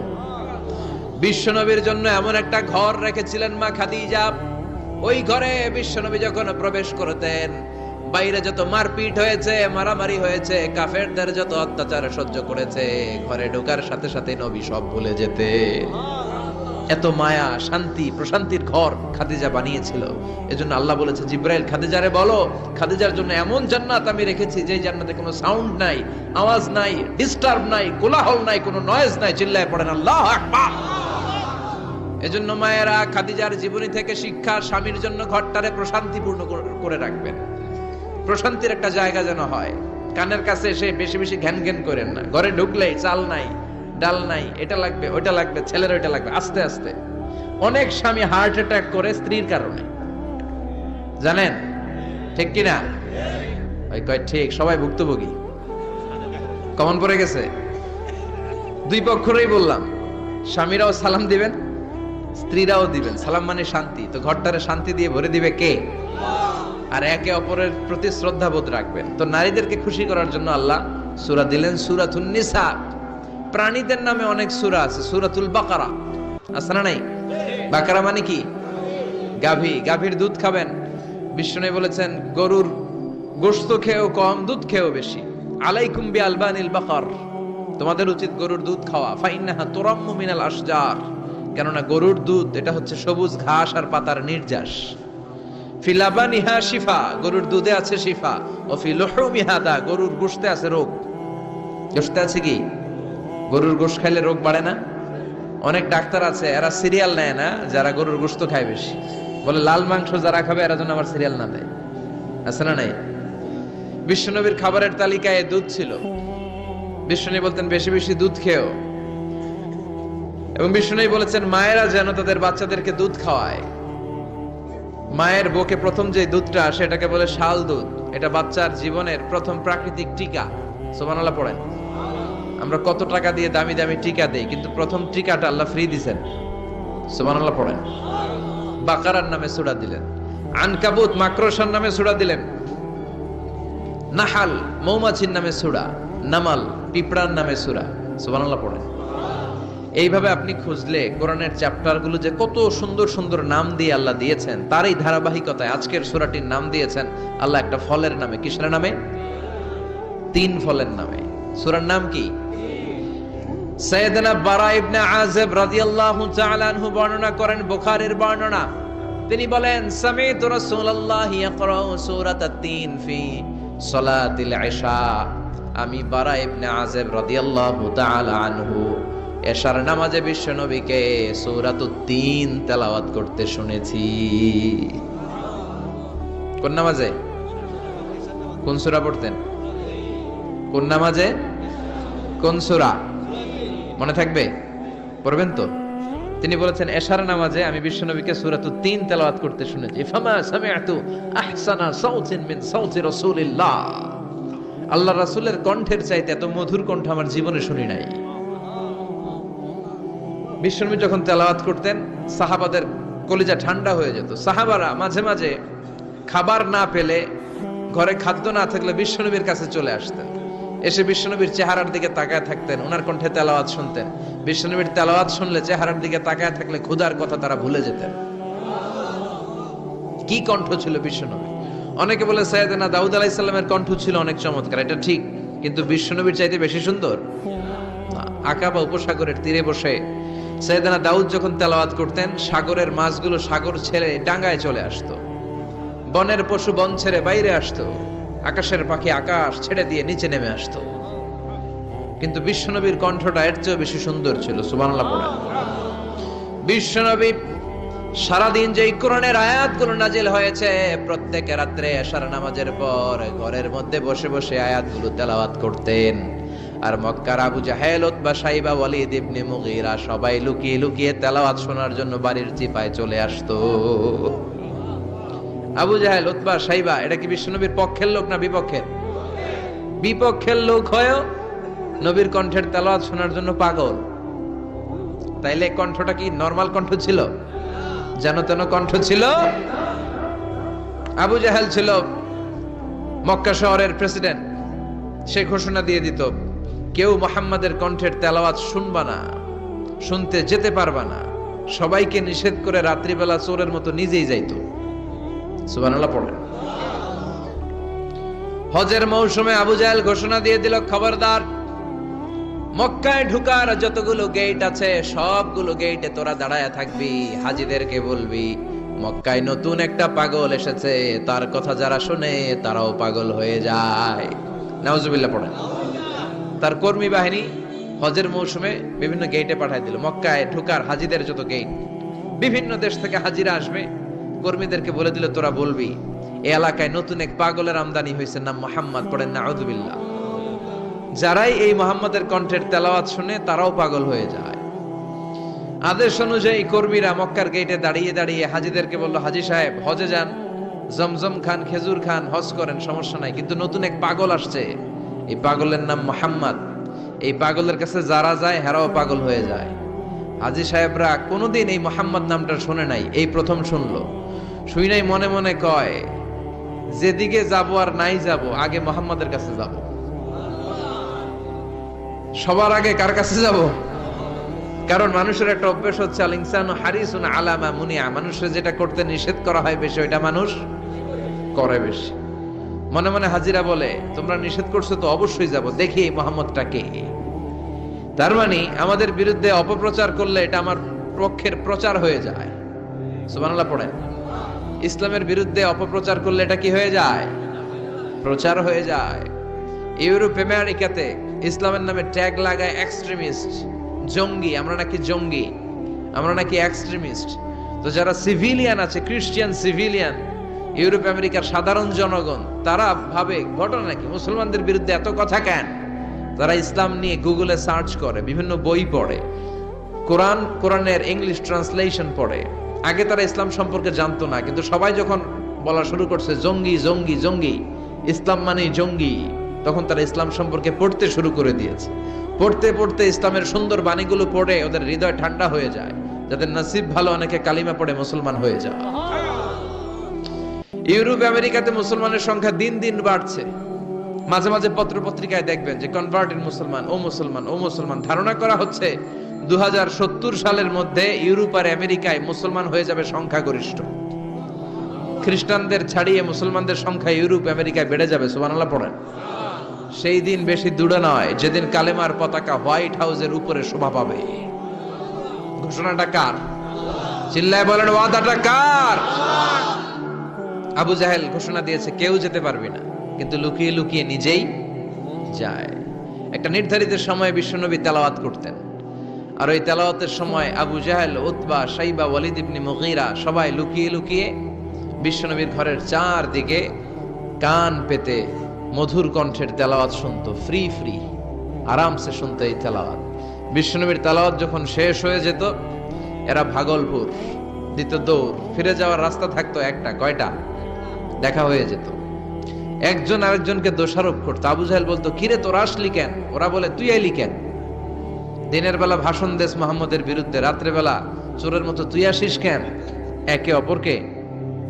বিশ্বনবীর জন্য এমন একটা ঘর রেখেছিলেন মা খাদিজা, ওই ঘরে বিশ্বনবী যখন প্রবেশ করতেন বাইরে যত মারপিট হয়েছে, মারামারি হয়েছে, কাফেরদের যত অত্যাচার সহ্য করেছে, ঘরে ঢোকার সাথে সাথে নবী সব ভুলে যেতে। এত মায়া, শান্তি, প্রশান্তির ঘর খাদিজা বানিয়েছিল। এজন্য আল্লাহ বলেছে, জিব্রাইল খাদিজারে বলো খাদিজার জন্য এমন জান্নাত আমি রেখেছি যে জান্নাতে কোনো সাউন্ড নাই, আওয়াজ নাই, ডিস্টার্ব নাই, কোলাহল নাই, কোনো নয়েজ নাই। চিল্লায় পড়েন আল্লাহু আকবার। এজন্য মায়েরা খাদিজার জীবনী থেকে শিক্ষা, স্বামীর জন্য ঘরটারে প্রশান্তিপূর্ণ করে রাখবেন। প্রশান্তির একটা জায়গা যেন হয়। কানের কাছে এসে বেশি বেশি ঘ্যান ঘ্যান করেন না। ঘরে ঢুকলেই চাল নাই, ডাল নাই, এটা লাগবে, ওইটা লাগবে, ছেলের ওইটা লাগবে। আস্তে আস্তে অনেক স্বামী হার্ট অ্যাটাক করে স্ত্রীর কারণে, জানেন ঠিক কিনা? ওই কয় ঠিক, সবাই ভুক্তভোগী। কমন পড়ে গেছে। দুই পক্ষেরই বললাম, স্বামীরাও সালাম দিবেন, স্ত্রীরাও দিবেন। সালাম মানে শান্তি। তো ঘরটারে শান্তি দিয়ে ভরে দিবে কে? আর একে অপরের প্রতি শ্রদ্ধাবোধ রাখবেন। তো নারীদেরকে খুশি করার জন্য আল্লাহ সূরা দিলেন, সূরাতুন নিসা। প্রাণীদের নামে অনেক সূরা আছে, সূরাতুল বাকারা আছে না নাই? বাকারা মানে কি? গাভী। গাভীর দুধ খাবেন। বিষ্ণু বলেছেন গরুর গোশত খেয়েও কম, দুধ খেয়েও বেশি। আলাইকুম বিআলবানিল বাকার, তোমাদের উচিত গরুর দুধ খাওয়া। ফাইন্নাহা তুরাম্মু মিনাল আশজার, কেননা গরুর দুধ এটা হচ্ছে সবুজ ঘাস আর পাতার নির্যাস। ফি লাবানিহা শিফা, গরুর দুধে আছে শিফা। ও ফি লুহুমিহা দা, গরুর গোশতে আছে রোগ। গোশতে আছে কি? গরুর গোশত খাইলে রোগ বাড়ে না? অনেক ডাক্তার আছে এরা সিরিয়াল নেয় না, যারা গরুর গোশত খায় বেশি। বলে লাল মাংস যারা খাবে এরা যেন আমার সিরিয়াল না দেয়। আছে না নাই? বিশ্বনবীর খাবারের তালিকায় দুধ ছিল। বিশ্বনবী বলতেন বেশি বেশি দুধ খেও। এবং বিষ্ণু বলেছেন মায়েরা যেন তাদের বাচ্চাদেরকে দুধ খাওয়ায়। মায়ের বুকে প্রথম যে দুধটা সেটাকে বলে শাল দুধ। এটা বাচ্চার জীবনের প্রথম প্রাকৃতিক টিকা। সুবহানাল্লাহ পড়েন। আমরা কত টাকা দিয়ে দামি দামি টিকা দেই, কিন্তু প্রথম টিকাটা আল্লাহ ফ্রি দিয়েছেন। সুবহানাল্লাহ পড়েন। বাকারার নামে সূরা দিলেন, আনকাবুত মাকড়সার নামে সূরা দিলেন, নাহাল মৌমাছির নামে সূরা, নামাল পিঁপড়ার নামে সূরা। সুবহানাল্লাহ পড়েন। এইভাবে আপনি খুঁজলে কোরআনের চ্যাপ্টারগুলো যে কত সুন্দর সুন্দর নাম দিয়ে আল্লাহ দিয়েছেন, তার এই ধারাবাহিকতায় আজকের সূরাটির নাম দিয়েছেন আল্লাহ একটা ফলের নামে। কিসের নামে? 3 ফলের নামে। সূরার নাম কি? সাইয়েদনা বারা ইবনে আযিব রাদিয়াল্লাহু তাআলা আনহু বর্ণনা করেন, বুখারীর বর্ণনা। তিনি বলেন সামি'তু রাসূলুল্লাহি ইয়াকরাউ সূরাতাত তিন ফি সালাতিল ইশা। আমি বারা ইবনে আযিব রাদিয়াল্লাহু তাআলা আনহু এশার নামাজে বিশ্ব নবীকে সূরাতুত তিন তেলাওয়াত করতে শুনেছি। কোন নামাজে? কোন সূরা পড়তেন? কোন নামাজে? কোন সূরা? মনে থাকবে? পড়বেন তো? তিনি বলেছেন এশার নামাজে আমি বিশ্ব নবীকে সূরাতুত তিন তেলাওয়াত করতে শুনেছি। ফামা সামি'তু আহসানা সাউতিন মিন সাউতি রাসূলিল্লাহ। আল্লাহর রাসূলের কণ্ঠের চাইতে এত মধুর কণ্ঠ আমার জীবনে শুনি নাই। বিশ্বনবী যখন তেলাওয়াত করতেন সাহাবাদের কলিজা ঠান্ডা হয়ে যেত। সাহাবারা মাঝে মাঝে খাবার না পেলে ঘরে খাদ্য না থাকলে বিশ্বনবীর কাছে চলে আসতেন, এসে বিশ্বনবীর চেহারার দিকে তাকায় থাকতেন, ওনার কণ্ঠে তেলাওয়াত শুনতেন। বিশ্বনবীর তেলাওয়াত শুনলে চেহারার দিকে তাকায় থাকলে ক্ষুধার কথা তারা ভুলে যেতেন। কি কণ্ঠ ছিল বিশ্বনবী! অনেকে বলে সাইয়েদনা দাউদ আলাইহিস সালামের কণ্ঠ ছিল অনেক চমৎকার, এটা ঠিক, কিন্তু বিশ্বনবীর চাইতে বেশি সুন্দর না। আকাবা উপসাগরের তীরে বসে সাইয়েদনা দাউদ যখন তেলাওয়াত করতেন, সাগরের মাছগুলো সাগর ছেড়ে ডাঙ্গায় চলে আসতো, বনের পশু বন ছেড়ে বাইরে আসতো, আকাশের পাখি আকাশ ছেড়ে দিয়ে নিচে নেমে আসতো। কিন্তু বিশ্বনবীর কণ্ঠটা এর চেয়ে বেশি সুন্দর ছিল। সুবহানাল্লাহ পড়েন। বিশ্বনবী সারাদিন যে কোরআনের আয়াতগুলো নাজিল হয়েছে, প্রত্যেক রাত্রে এশার নামাজের পর ঘরের মধ্যে বসে বসে আয়াতগুলো তেলাওয়াত করতেন। আর মক্কার আবু জাহেল, উতবা, সাইবা, ওয়ালিদ ইবনে মুগীরা সবাই লুকিয়ে লুকিয়ে তেলাওয়াত শোনার জন্য বাড়ির চিপায় চলে আসতো। আবু জাহেল, উতবা, সাইবা এটা কি বিশ্বনবীর পক্ষের লোক না বিপক্ষের? বিপক্ষের লোক হয়েও নবীর কণ্ঠের তেলাওয়াত শোনার জন্য পাগল। তাইলে কণ্ঠটা কি নরমাল কণ্ঠ ছিল? যেন তেন কণ্ঠ ছিল? আবু জাহেল ছিল মক্কা শহরের প্রেসিডেন্ট। সে ঘোষণা দিয়ে দিত, কেউ মুহাম্মাদের কণ্ঠের তেলাওয়াত শুনবা না, শুনতে যেতে পারবা না। সবাইকে নিষেধ করে রাত্রিবেলা চোরের মতো নিজেই যাইতো। সুবহানাল্লাহ পড়েন। হজের মৌসুমে আবু জাহেল ঘোষণা দিয়ে দিল, খবরদার, মক্কায় ঢুকার যতগুলো গেট আছে সবগুলো গেটে তোরা দাঁড়ায় থাকবি, হাজীদেরকে বলবি মক্কায় নতুন একটা পাগল এসেছে, তার কথা যারা শুনে তারাও পাগল হয়ে যায়। নাউজুবিল্লাহ পড়েন। তার কর্মী বাহিনী হজের মৌসুমে বিভিন্ন গেটে পাঠায় দিল, মক্কায় ঢুকার হাজীদের যত গেট, বিভিন্ন দেশ থেকে হাজীরা আসবে, কর্মীদেরকে বলে দিল তোরা বলবি এই এলাকায় নতুন এক পাগলের আমদানি হয়েছে, নাম মুহাম্মদ। পড়েন নাউজুবিল্লাহ। যারাই এই মুহাম্মাদের কণ্ঠের তেলাওয়াত শুনে তারাও পাগল হয়ে যায়। আদেশ অনুযায়ী কর্মীরা মক্কার গেটে দাঁড়িয়ে দাঁড়িয়ে হাজীদেরকে বলল, হাজী সাহেব হজে যান, জমজম খান, খেজুর খান, হজ করেন, সমস্যা নাই, কিন্তু নতুন এক পাগল আসছে, এই পাগলের নাম মুহাম্মদ। এই পাগলের কাছে যারা যায় হেরাও পাগল হয়ে যায়। হাজী সাহেবরা কোনোদিন এই মুহাম্মদ নামটা শুনে নাই, এই প্রথম শুনলো। শুই নাই মনে মনে কয়, যেদিকে যাব আর নাই যাব, আগে মুহাম্মাদের কাছে যাব। সবার আগে কার কাছে যাব? কারণ মানুষের একটা অভ্যাস হচ্ছে, আল ইনসানু হারিসুন আলা মা মুনিয়া, মানুষের যেটা করতে নিষেধ করা হয় বেশি ওইটা মানুষ করে বেশি। মনে মনে হাজিরা বলে, তোমরা নিষেধ করছো তো অবশ্যই যাব, দেখি মুহাম্মদটা কে। তার মানে আমাদের বিরুদ্ধে অপপ্রচার করলে এটা আমার পক্ষের প্রচার হয়ে যায়। সুবহানাল্লাহ পড়েন। ইসলামের বিরুদ্ধে অপপ্রচার করলে এটা কি হয়ে যায়? প্রচার হয়ে যায়। ইউরোপ আমেরিকাতে ইসলামের নামে ট্যাগ লাগায় এক্সট্রিমিস্ট, জঙ্গি, আমরা নাকি জঙ্গি, আমরা নাকি এক্সট্রিমিস্ট। তো যারা সিভিলিয়ান আছে, খ্রিস্টিয়ান সিভিলিয়ান, ইউরোপ আমেরিকার সাধারণ জনগণ, তারা ভাবে ঘটনা নাকি মুসলমানদের বিরুদ্ধে এত কথা কেন? তারা ইসলাম নিয়ে গুগলে সার্চ করে, বিভিন্ন বই পড়ে, কোরআনের ইংলিশ ট্রান্সলেশন পড়ে। আগে তারা ইসলাম সম্পর্কে জানতো না, কিন্তু সবাই যখন বলা শুরু করছে জঙ্গি জঙ্গি জঙ্গি, ইসলাম মানে জঙ্গি, তখন তারা ইসলাম সম্পর্কে পড়তে শুরু করে দিয়েছে। পড়তে পড়তে ইসলামের সুন্দর বাণীগুলো পড়ে ওদের হৃদয় ঠান্ডা হয়ে যায়। যাদের নসিব ভালো, অনেকে কালিমা পড়ে মুসলমান হয়ে যায়। ইউরোপ আমেরিকাতে মুসলমানের সংখ্যা দিন দিন বাড়ছে। মাঝে মাঝে পত্র পত্রিকায় দেখবেন যে কনভার্টেড মুসলমান, ও মুসলমান, ও মুসলমান। ধারণা করা হচ্ছে 2070 সালের মধ্যে ইউরোপ আর আমেরিকায় মুসলমান হয়ে যাবে সংখ্যাগরিষ্ঠ। খ্রিস্টানদের ছাড়িয়ে মুসলমানদের সংখ্যা ইউরোপ আমেরিকায় বেড়ে যাবে। সুবহানাল্লাহ পড়েন। সেই দিন বেশি দূরে নয় যেদিন কালেমার পতাকা হোয়াইট হাউসের উপরে শোভা পাবে। ঘোষণাটা কার? চিল্লায় বলেন, ওয়াদাটা কার? আবু জাহেল ঘোষণা দিয়েছে কেউ যেতে পারবে না, কিন্তু লুকিয়ে লুকিয়ে নিজেই যায়। একটা নির্ধারিত সময়ে বিশ্বনবী তেলাওয়াত করতেন, আর ওই তেলাওয়াতের সময় আবু জাহেল, উতবা, সাইবা, ওয়ালিদ ইবনে মুগীরা সবাই লুকিয়ে লুকিয়ে বিশ্বনবীর ঘরের চারদিকে কান পেতে মধুর কণ্ঠের তেলাওয়াত শুনতো। ফ্রি ফ্রি আরামসে শুনতো এই তেলাওয়াত। বিশ্বনবীর তেলাওয়াত যখন শেষ হয়ে যেত, এরা ভাগলপুর দিত দৌড়। ফিরে যাওয়ার রাস্তা থাকতো একটা, কয়টা? দেখা হয়ে যেত। একজন আরেকজনকে দোষারোপ করতো। আবু জাহেল বলতো, কিরে তোরা আসলি কেন? ওরা বলে, তুই আইলি কেন? দিনের বেলা ভাষণ দেশ মুহাম্মদের বিরুদ্ধে, রাত্রে বেলা চোরের মতো তুই আসিস কেন? একে অপরকে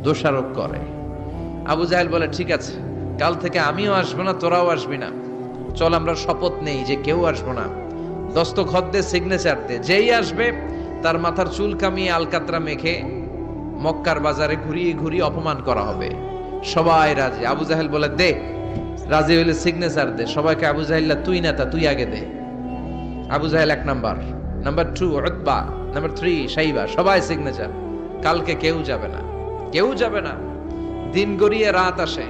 দোষারোপ করে। আবু জাহেল বলে, ঠিক আছে, কাল থেকে আমিও আসবো না, তোরাও আসবি না। চল আমরা শপথ নেই যে কেউ আসবো না। দস্তখত দে, সিগনেচার দে, যেই আসবে তার মাথার চুল কামিয়ে আলকাতরা মেখে মক্কার বাজারে ঘুরিয়ে ঘুরিয়ে অপমান করা হবে। সবাই রাজি। আবু জাহেল বলে দে, রাজি হইলে সিগনেচার দে। সবাইকে আবু জাহেল্লা তুই নেতা, তুই আগে দে। আবু জাহেল 1 নাম্বার, নাম্বার 2 উতবা, নাম্বার 3 শাইবা, সবাই সিগনেচার। কালকে কেউ যাবে না, কেউ যাবে না। দিন গড়িয়ে রাত আসে,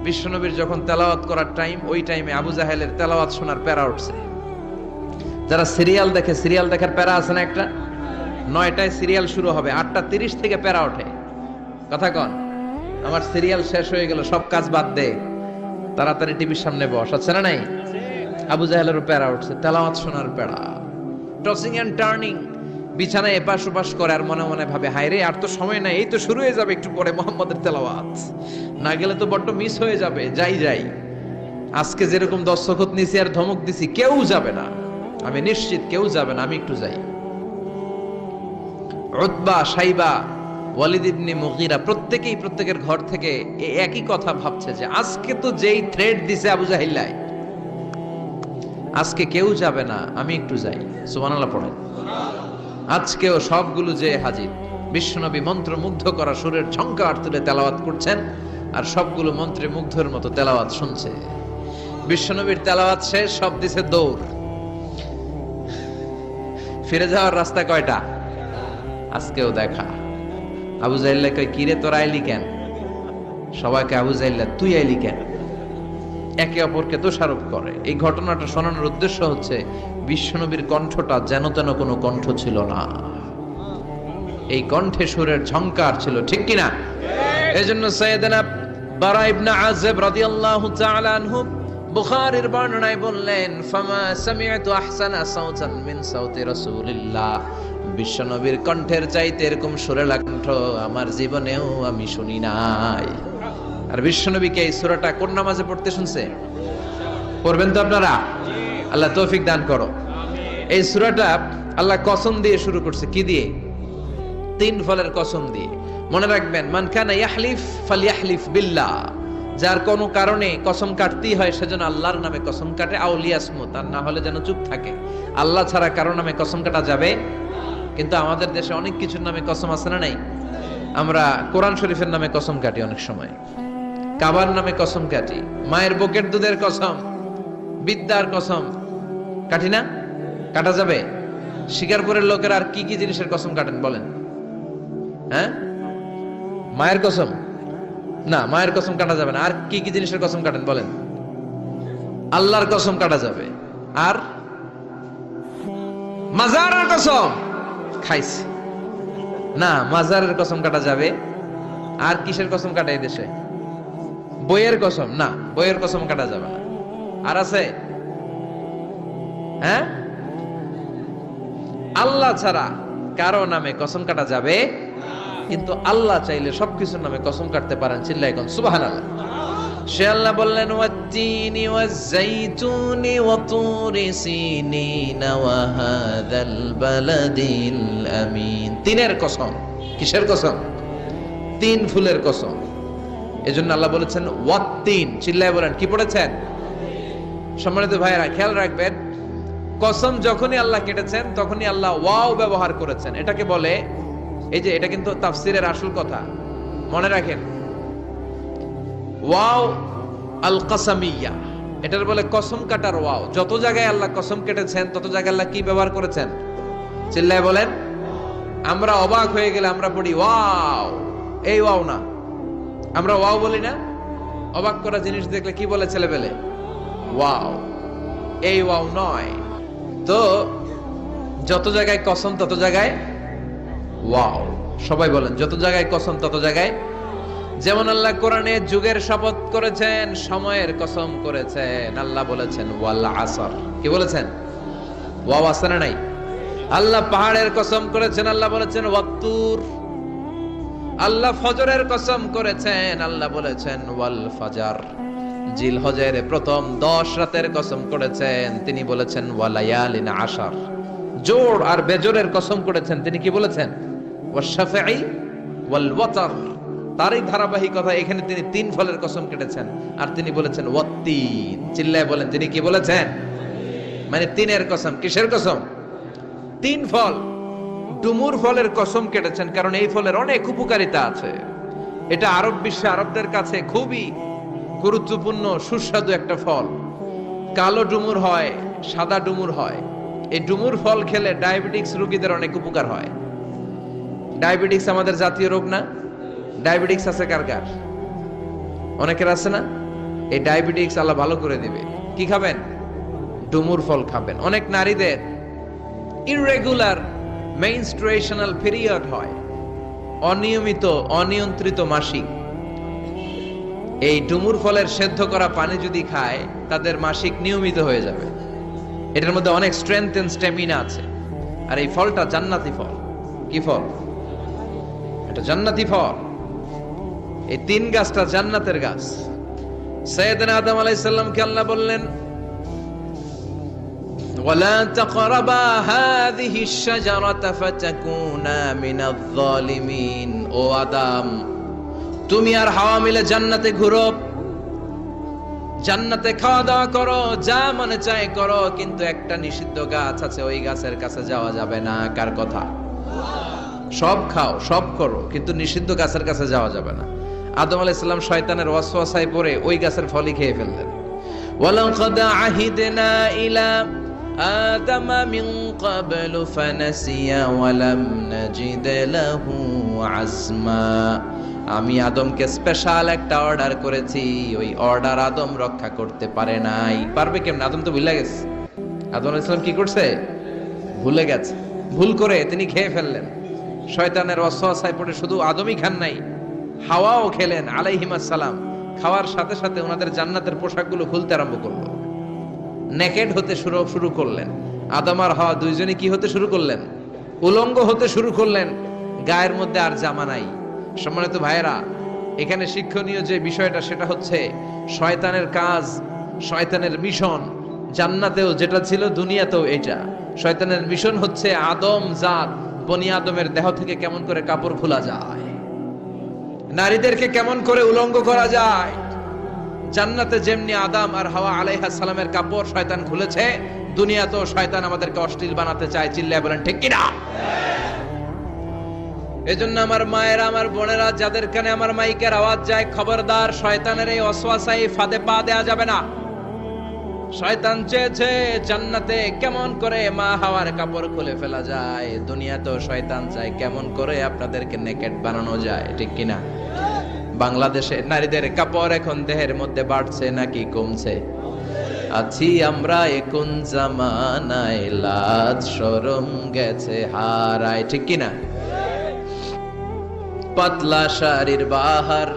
বিশ্বনবীর যখন তেলাওয়াত করার টাইম, ওই টাইমে আবু জাহেলের তেলাওয়াত শোনার প্যারা উঠছে। যারা সিরিয়াল দেখে, সিরিয়াল দেখার প্যারা আছে না একটা? 9টায় সিরিয়াল শুরু হবে, 8:30 থেকে প্যারা ওঠে। কথা কন, আমার সিরিয়াল শেষ হয়ে গেল, সব কাজ বাদ দে, তাড়াতাড়ি টিভির সামনে বস, আছে না নাই? আবু জাহেলেরও প্যারা উঠছে, তেলাওয়াত শোনার প্যারা। টসিং এন্ড টার্নিং, বিছানায় এপাশ ওপাশ করে আর মনে মনে ভাবে, হায় রে আর তো সময় নাই, এই তো শুরু হয়ে যাবে একটু পরে মুহাম্মাদের তেলাওয়াত, না গেলে তো বড্ড মিস হয়ে যাবে। যাই যাই, আজকে যেরকম দস্তখত নিছি আর ধমক দিছি, কেউ যাবে না, আমি নিশ্চিত কেউ যাবে না, আমি একটু যাই। উতবা, শাইবা, ওয়ালিদ ইবনে মুগীরা প্রত্যেকেই প্রত্যেকের ঘর থেকে এই একই কথা ভাবছে যে আজকে তো যেই থ্রেড দিছে আবু জাহিল্লাই, আজকে কেউ যাবে না, আমি একটু যাই। সুবহানাল্লাহ পড়েন। আজকেও সবগুলো যে হাজির। বিশ্বনবী মন্ত্রমুগ্ধ করা সুরের ঝংকার তুলে তেলাওয়াত করছেন, আর সবগুলো মন্ত্রে মুগ্ধের মতো তেলাওয়াত শুনছে। বিশ্বনবীর তেলাওয়াত শেষ, সব দিছে দৌড়। ফিরে যাওয়ার রাস্তা কয়টা? আজকেও দেখা। আবু জাহিল্লা কয়, কিরে তোরা আইলি কেন? সবাইকে আবু জাহিল্লা তুই আইলি কেন? একে অপরকে দোষারোপ করে। এই ঘটনাটা শোনানোর উদ্দেশ্য হচ্ছে বিশ্বনবীর কণ্ঠটা যেন তেন কোনো কণ্ঠ ছিল না, এই কণ্ঠে সুরের ঝংকার ছিল, ঠিক কিনা? এজন্য সাইয়েদনা বারা ইবনে আযিব রাদিয়াল্লাহু তাআলা আনহু বুখারীর বর্ণনায় বললেন, ফামা সামি'তু আহসানা সাওতান মিন সাওতি রাসূলিল্লাহ, বিশ্বনবীর কণ্ঠের চাইতে এরকম সুরেলা কণ্ঠ আমার জীবনেও আমি শুনি নাই। আর বিশ্বনবীকে এই সূরাটা কোন নামাজে পড়তে শুনছে? পড়বেন তো আপনারা? আল্লাহ তৌফিক দান করো। এই সূরাটা আল্লাহ কসম দিয়ে শুরু করছে। কি দিয়ে? 3 ফলের কসম দিয়ে। মনে রাখবেন, মান কানা ইয়াহলিফ ফালইয়াহলিফ বিল্লাহ, যার কোনো কারণে কসম কাটতেই হয় সেজন্য আল্লাহর নামে কসম কাটে, আউলিয়াসমুত, আর না হলে যেন চুপ থাকে। আল্লাহ ছাড়া কারো নামে কসম কাটা যাবে? কিন্তু আমাদের দেশে অনেক কিছুর নামে কসম আছে না নাই? আমরা কোরআন শরীফের নামে কসম কাটি, অনেক সময় কাবার নামে কসম কাটি, মায়ের বুকের দুধের কসম, বিদ্যার কসম কাটি না? কাটা যাবে? শিকারপুরের লোকেরা আর কি কি জিনিসের কসম কাটেন বলেন? হ্যাঁ, মায়ের কসম না, মায়ের কসম কাটা যাবে না। আর কি কি জিনিসের কসম কাটেন বলেন? আল্লাহর কসম কাটা যাবে। আর মাজারের কসম খাইছি না, মাজারের কসম কাটা যাবে। আর কিসের কসম কাটা এই দেশে? বইয়ের কসম না, বইয়ের কসম কাটা যাবে না। আর আছে? হ্যাঁ, আল্লাহ ছাড়া কারো নামে কসম কাটা যাবে, কিন্তু আল্লাহ চাইলে সবকিছুর নামে কসম কাটতে পারেন। চিল্লায় কোন সুবহানাল্লাহ। সে আল্লাহ বললেন, ওয়াত-তিনি ওয়াজ-যাইতুনি ওয়া তুরি সিনিন ওয়া হাযাল বালাদিল আমিন। 3-এর কসম। কিসের কসম? 3 ফুলের কসম। এজন্য আল্লাহ বলেছেন ওয়াত-তিন। চিল্লায় বলেন, কি পড়েছেন? সম্মানিত ভাইরা, খেয়াল রাখবেন, কসম যখনই আল্লাহ কেটেছেন তখনই আল্লাহ ওয়াও ব্যবহার করেছেন। এটাকে বলে, এই যে এটা কিন্তু তাফসীরের আসল কথা, মনে রাখেন, ওয়াও আল কাসামিয়া, এটার বলে কসম কাটার ওয়াও। যত জায়গায় আল্লাহ কসম কেটেছেন তত জায়গায় আল্লাহ কি ব্যবহার করেছেন? চিল্লায় বলেন। আমরা অবাক হয়ে গেলে আমরা পড়ি ওয়াও, এই ওয়াও না, আমরা ওয়াও বলি না? অবাক করা জিনিস দেখলে কি বলে ছেলেবেলে? ওয়াও, এই ওয়াও নয়। তো যত জায়গায় কসম তত জায়গায় ওয়াও। সবাই বলেন, যত জায়গায় কসম তত জায়গায়। যেমন আল্লাহ কোরআনে যুগের শপথ করেছেন, সময়ের কসম করেছেন। আল্লাহ বলেছেন ওয়াল আসর। কি বলেছেন? ওয়াও আছে না নাই? আল্লাহ পাহাড়ের কসম করেছেন, আল্লাহ বলেছেন ওয়াত্তুর। আল্লাহ ফজরের কসম করেছেন, আল্লাহ বলেছেন ওয়াল ফাজার। জিলহজের প্রথম 10 রাতের কসম করেছেন, তিনি বলেছেন ওয়ালায়ালিন আশার। জোড় আর বেজোরের কসম করেছেন, তিনি কি বলেছেন? ওয়াশ-শাফঈ ওয়াল ওয়াতর। তারই ধারাবাহিকতা এখানে তিনি 3 ফলের কসম কেটেছেন, আর তিনি বলেছেন ওয়াত্তিন। চিল্লায় বলেন তিনি কি বলেছেন? মানে 3-এর কসম। কিসের কসম? 3 ফল। ডুমুর ফলের কসম কেটেছেন, কারণ এই ফলের অনেক উপকারিতা আছে। এটা আরব বিশ্বে আরবদের কাছে খুবই গুরুত্বপূর্ণ সুস্বাদু একটা ফল। কালো ডুমুর হয়, সাদা ডুমুর হয়। এই ডুমুর ফল খেলে ডায়াবেটিক্স রোগীদের অনেক উপকার হয়। ডায়াবেটিক্স আমাদের জাতীয় রোগ না? ডায়াবেটিক্স আছে কার কার? অনেকের আছে না? এই ডায়াবেটিক্স আল্লাহ ভালো করে দিবে। কি খাবেন? ডুমুর ফল খাবেন। অনেক নারীদের ইররেগুলার মেনস্ট্রুয়েশনাল পিরিয়ড হয়, অনিয়মিত অনিয়ন্ত্রিত মাসিক। এই ডুমুর ফলের সেদ্ধ করা পানি যদি খায়, তাদের মাসিক নিয়মিত হয়ে যাবে। এটার মধ্যে অনেক স্ট্রেংথ এন্ড স্ট্যামিনা আছে। আর এই ফলটা জান্নাতি ফল। কি ফল? এটা জান্নাতি ফল। এই 3 গাছটা জান্নাতের গাছ। সাইয়েদনা আদম আলাইহিস সালামকে আল্লাহ বললেন, ওয়ালা তাকরাবা হাযিহি আশ-শাজারাতা ফাতাকুনা মিনাজ জালিমিন। ও আদম, তুমি আর হাওয়া মিলে জান্নাতে ঘুরো, জান্নাতে খাওয়া দাওয়া করো, যা মনে চায় করো, কিন্তু একটা নিষিদ্ধ গাছ আছে, ওই গাছের কাছে যাওয়া যাবে না। কার কথা? সব খাও, সব করো, কিন্তু নিষিদ্ধ গাছের কাছে যাওয়া যাবে না। আদম আলাইহিস সালাম শয়তানের ওয়াসওয়াসায় পড়ে ওই গাছের ফলই খেয়ে ফেললেন। ওয়ালাকাদ আহিদনা ইলা আদামা মিন ক্বাবলু ফানাসিয়া ওয়া লাম নাজিদ লাহু আজমা। আমি আদমকে স্পেশাল একটা অর্ডার করেছি, ওই অর্ডার আদম রক্ষা করতে পারে নাই। পারবে কেমন? আদম তো ভুলে গেছে। আদম আলাইহিস সালাম কি করছে? ভুলে গেছে। ভুল করে তিনি খেয়ে ফেললেন। শয়তানের ওয়াসওয়াসায় পড়ে শুধু আদমই খান নাই, হাওয়াও খেলেন আলাইহিমাস সালাম। খাওয়ার সাথে সাথে ওনাদের জান্নাতের পোশাকগুলো খুলতে আরম্ভ করলো, নেকেড হতে শুরু করলেন। আদম আর হাওয়া দুইজনই কি হতে শুরু করলেন? উলঙ্গ হতে শুরু করলেন। গায়ের মধ্যে আর জামা নাই। সম্মানিত ভাইয়েরা, এখানে শিক্ষণীয় যে বিষয়টা সেটা হচ্ছে শয়তানের কাজ, শয়তানের মিশন জান্নাতেও যেটা ছিল দুনিয়াতেও এটা। শয়তানের মিশন হচ্ছে আদম জাত, বনি আদমের দেহ থেকে কেমন করে কাপড় খোলা যায়, নারীদেরকে কেমন করে উলঙ্গ করা যায়। জান্নাতে যেমনি আদম আর হাওয়া আলাইহিস সালামের কাপড় শয়তান খুলেছে, দুনিয়াতেও শয়তান আমাদেরকে অশ্লীল বানাতে চায়। চিল্লায় বলেন ঠিক কিনা? এজন্য আমার মায়েরা, আমার বোনেরা, যাদের কানে আমার মাইকের আওয়াজ যায়, খবরদার, শয়তানের এই ওয়াসওয়াসায় ফাঁদে পা দেয়া যাবে না। শয়তান চেয়েছে জান্নাতে কেমন করে মা হাওয়ার কাপড় খুলে ফেলা যায়, দুনিয়াতেও শয়তান চায় কেমন করে আপনাদেরকে নেকেড বানানো যায়। ঠিক কিনা? বাংলাদেশে নারীদের কাপড় এখন দেহের মধ্যে বাড়ছে নাকি কমছে? আছি আমরা এখন জামানায়, লাজ শরম গেছে হারায়। ঠিক কিনা? পাতলা শাড়ির বাহার,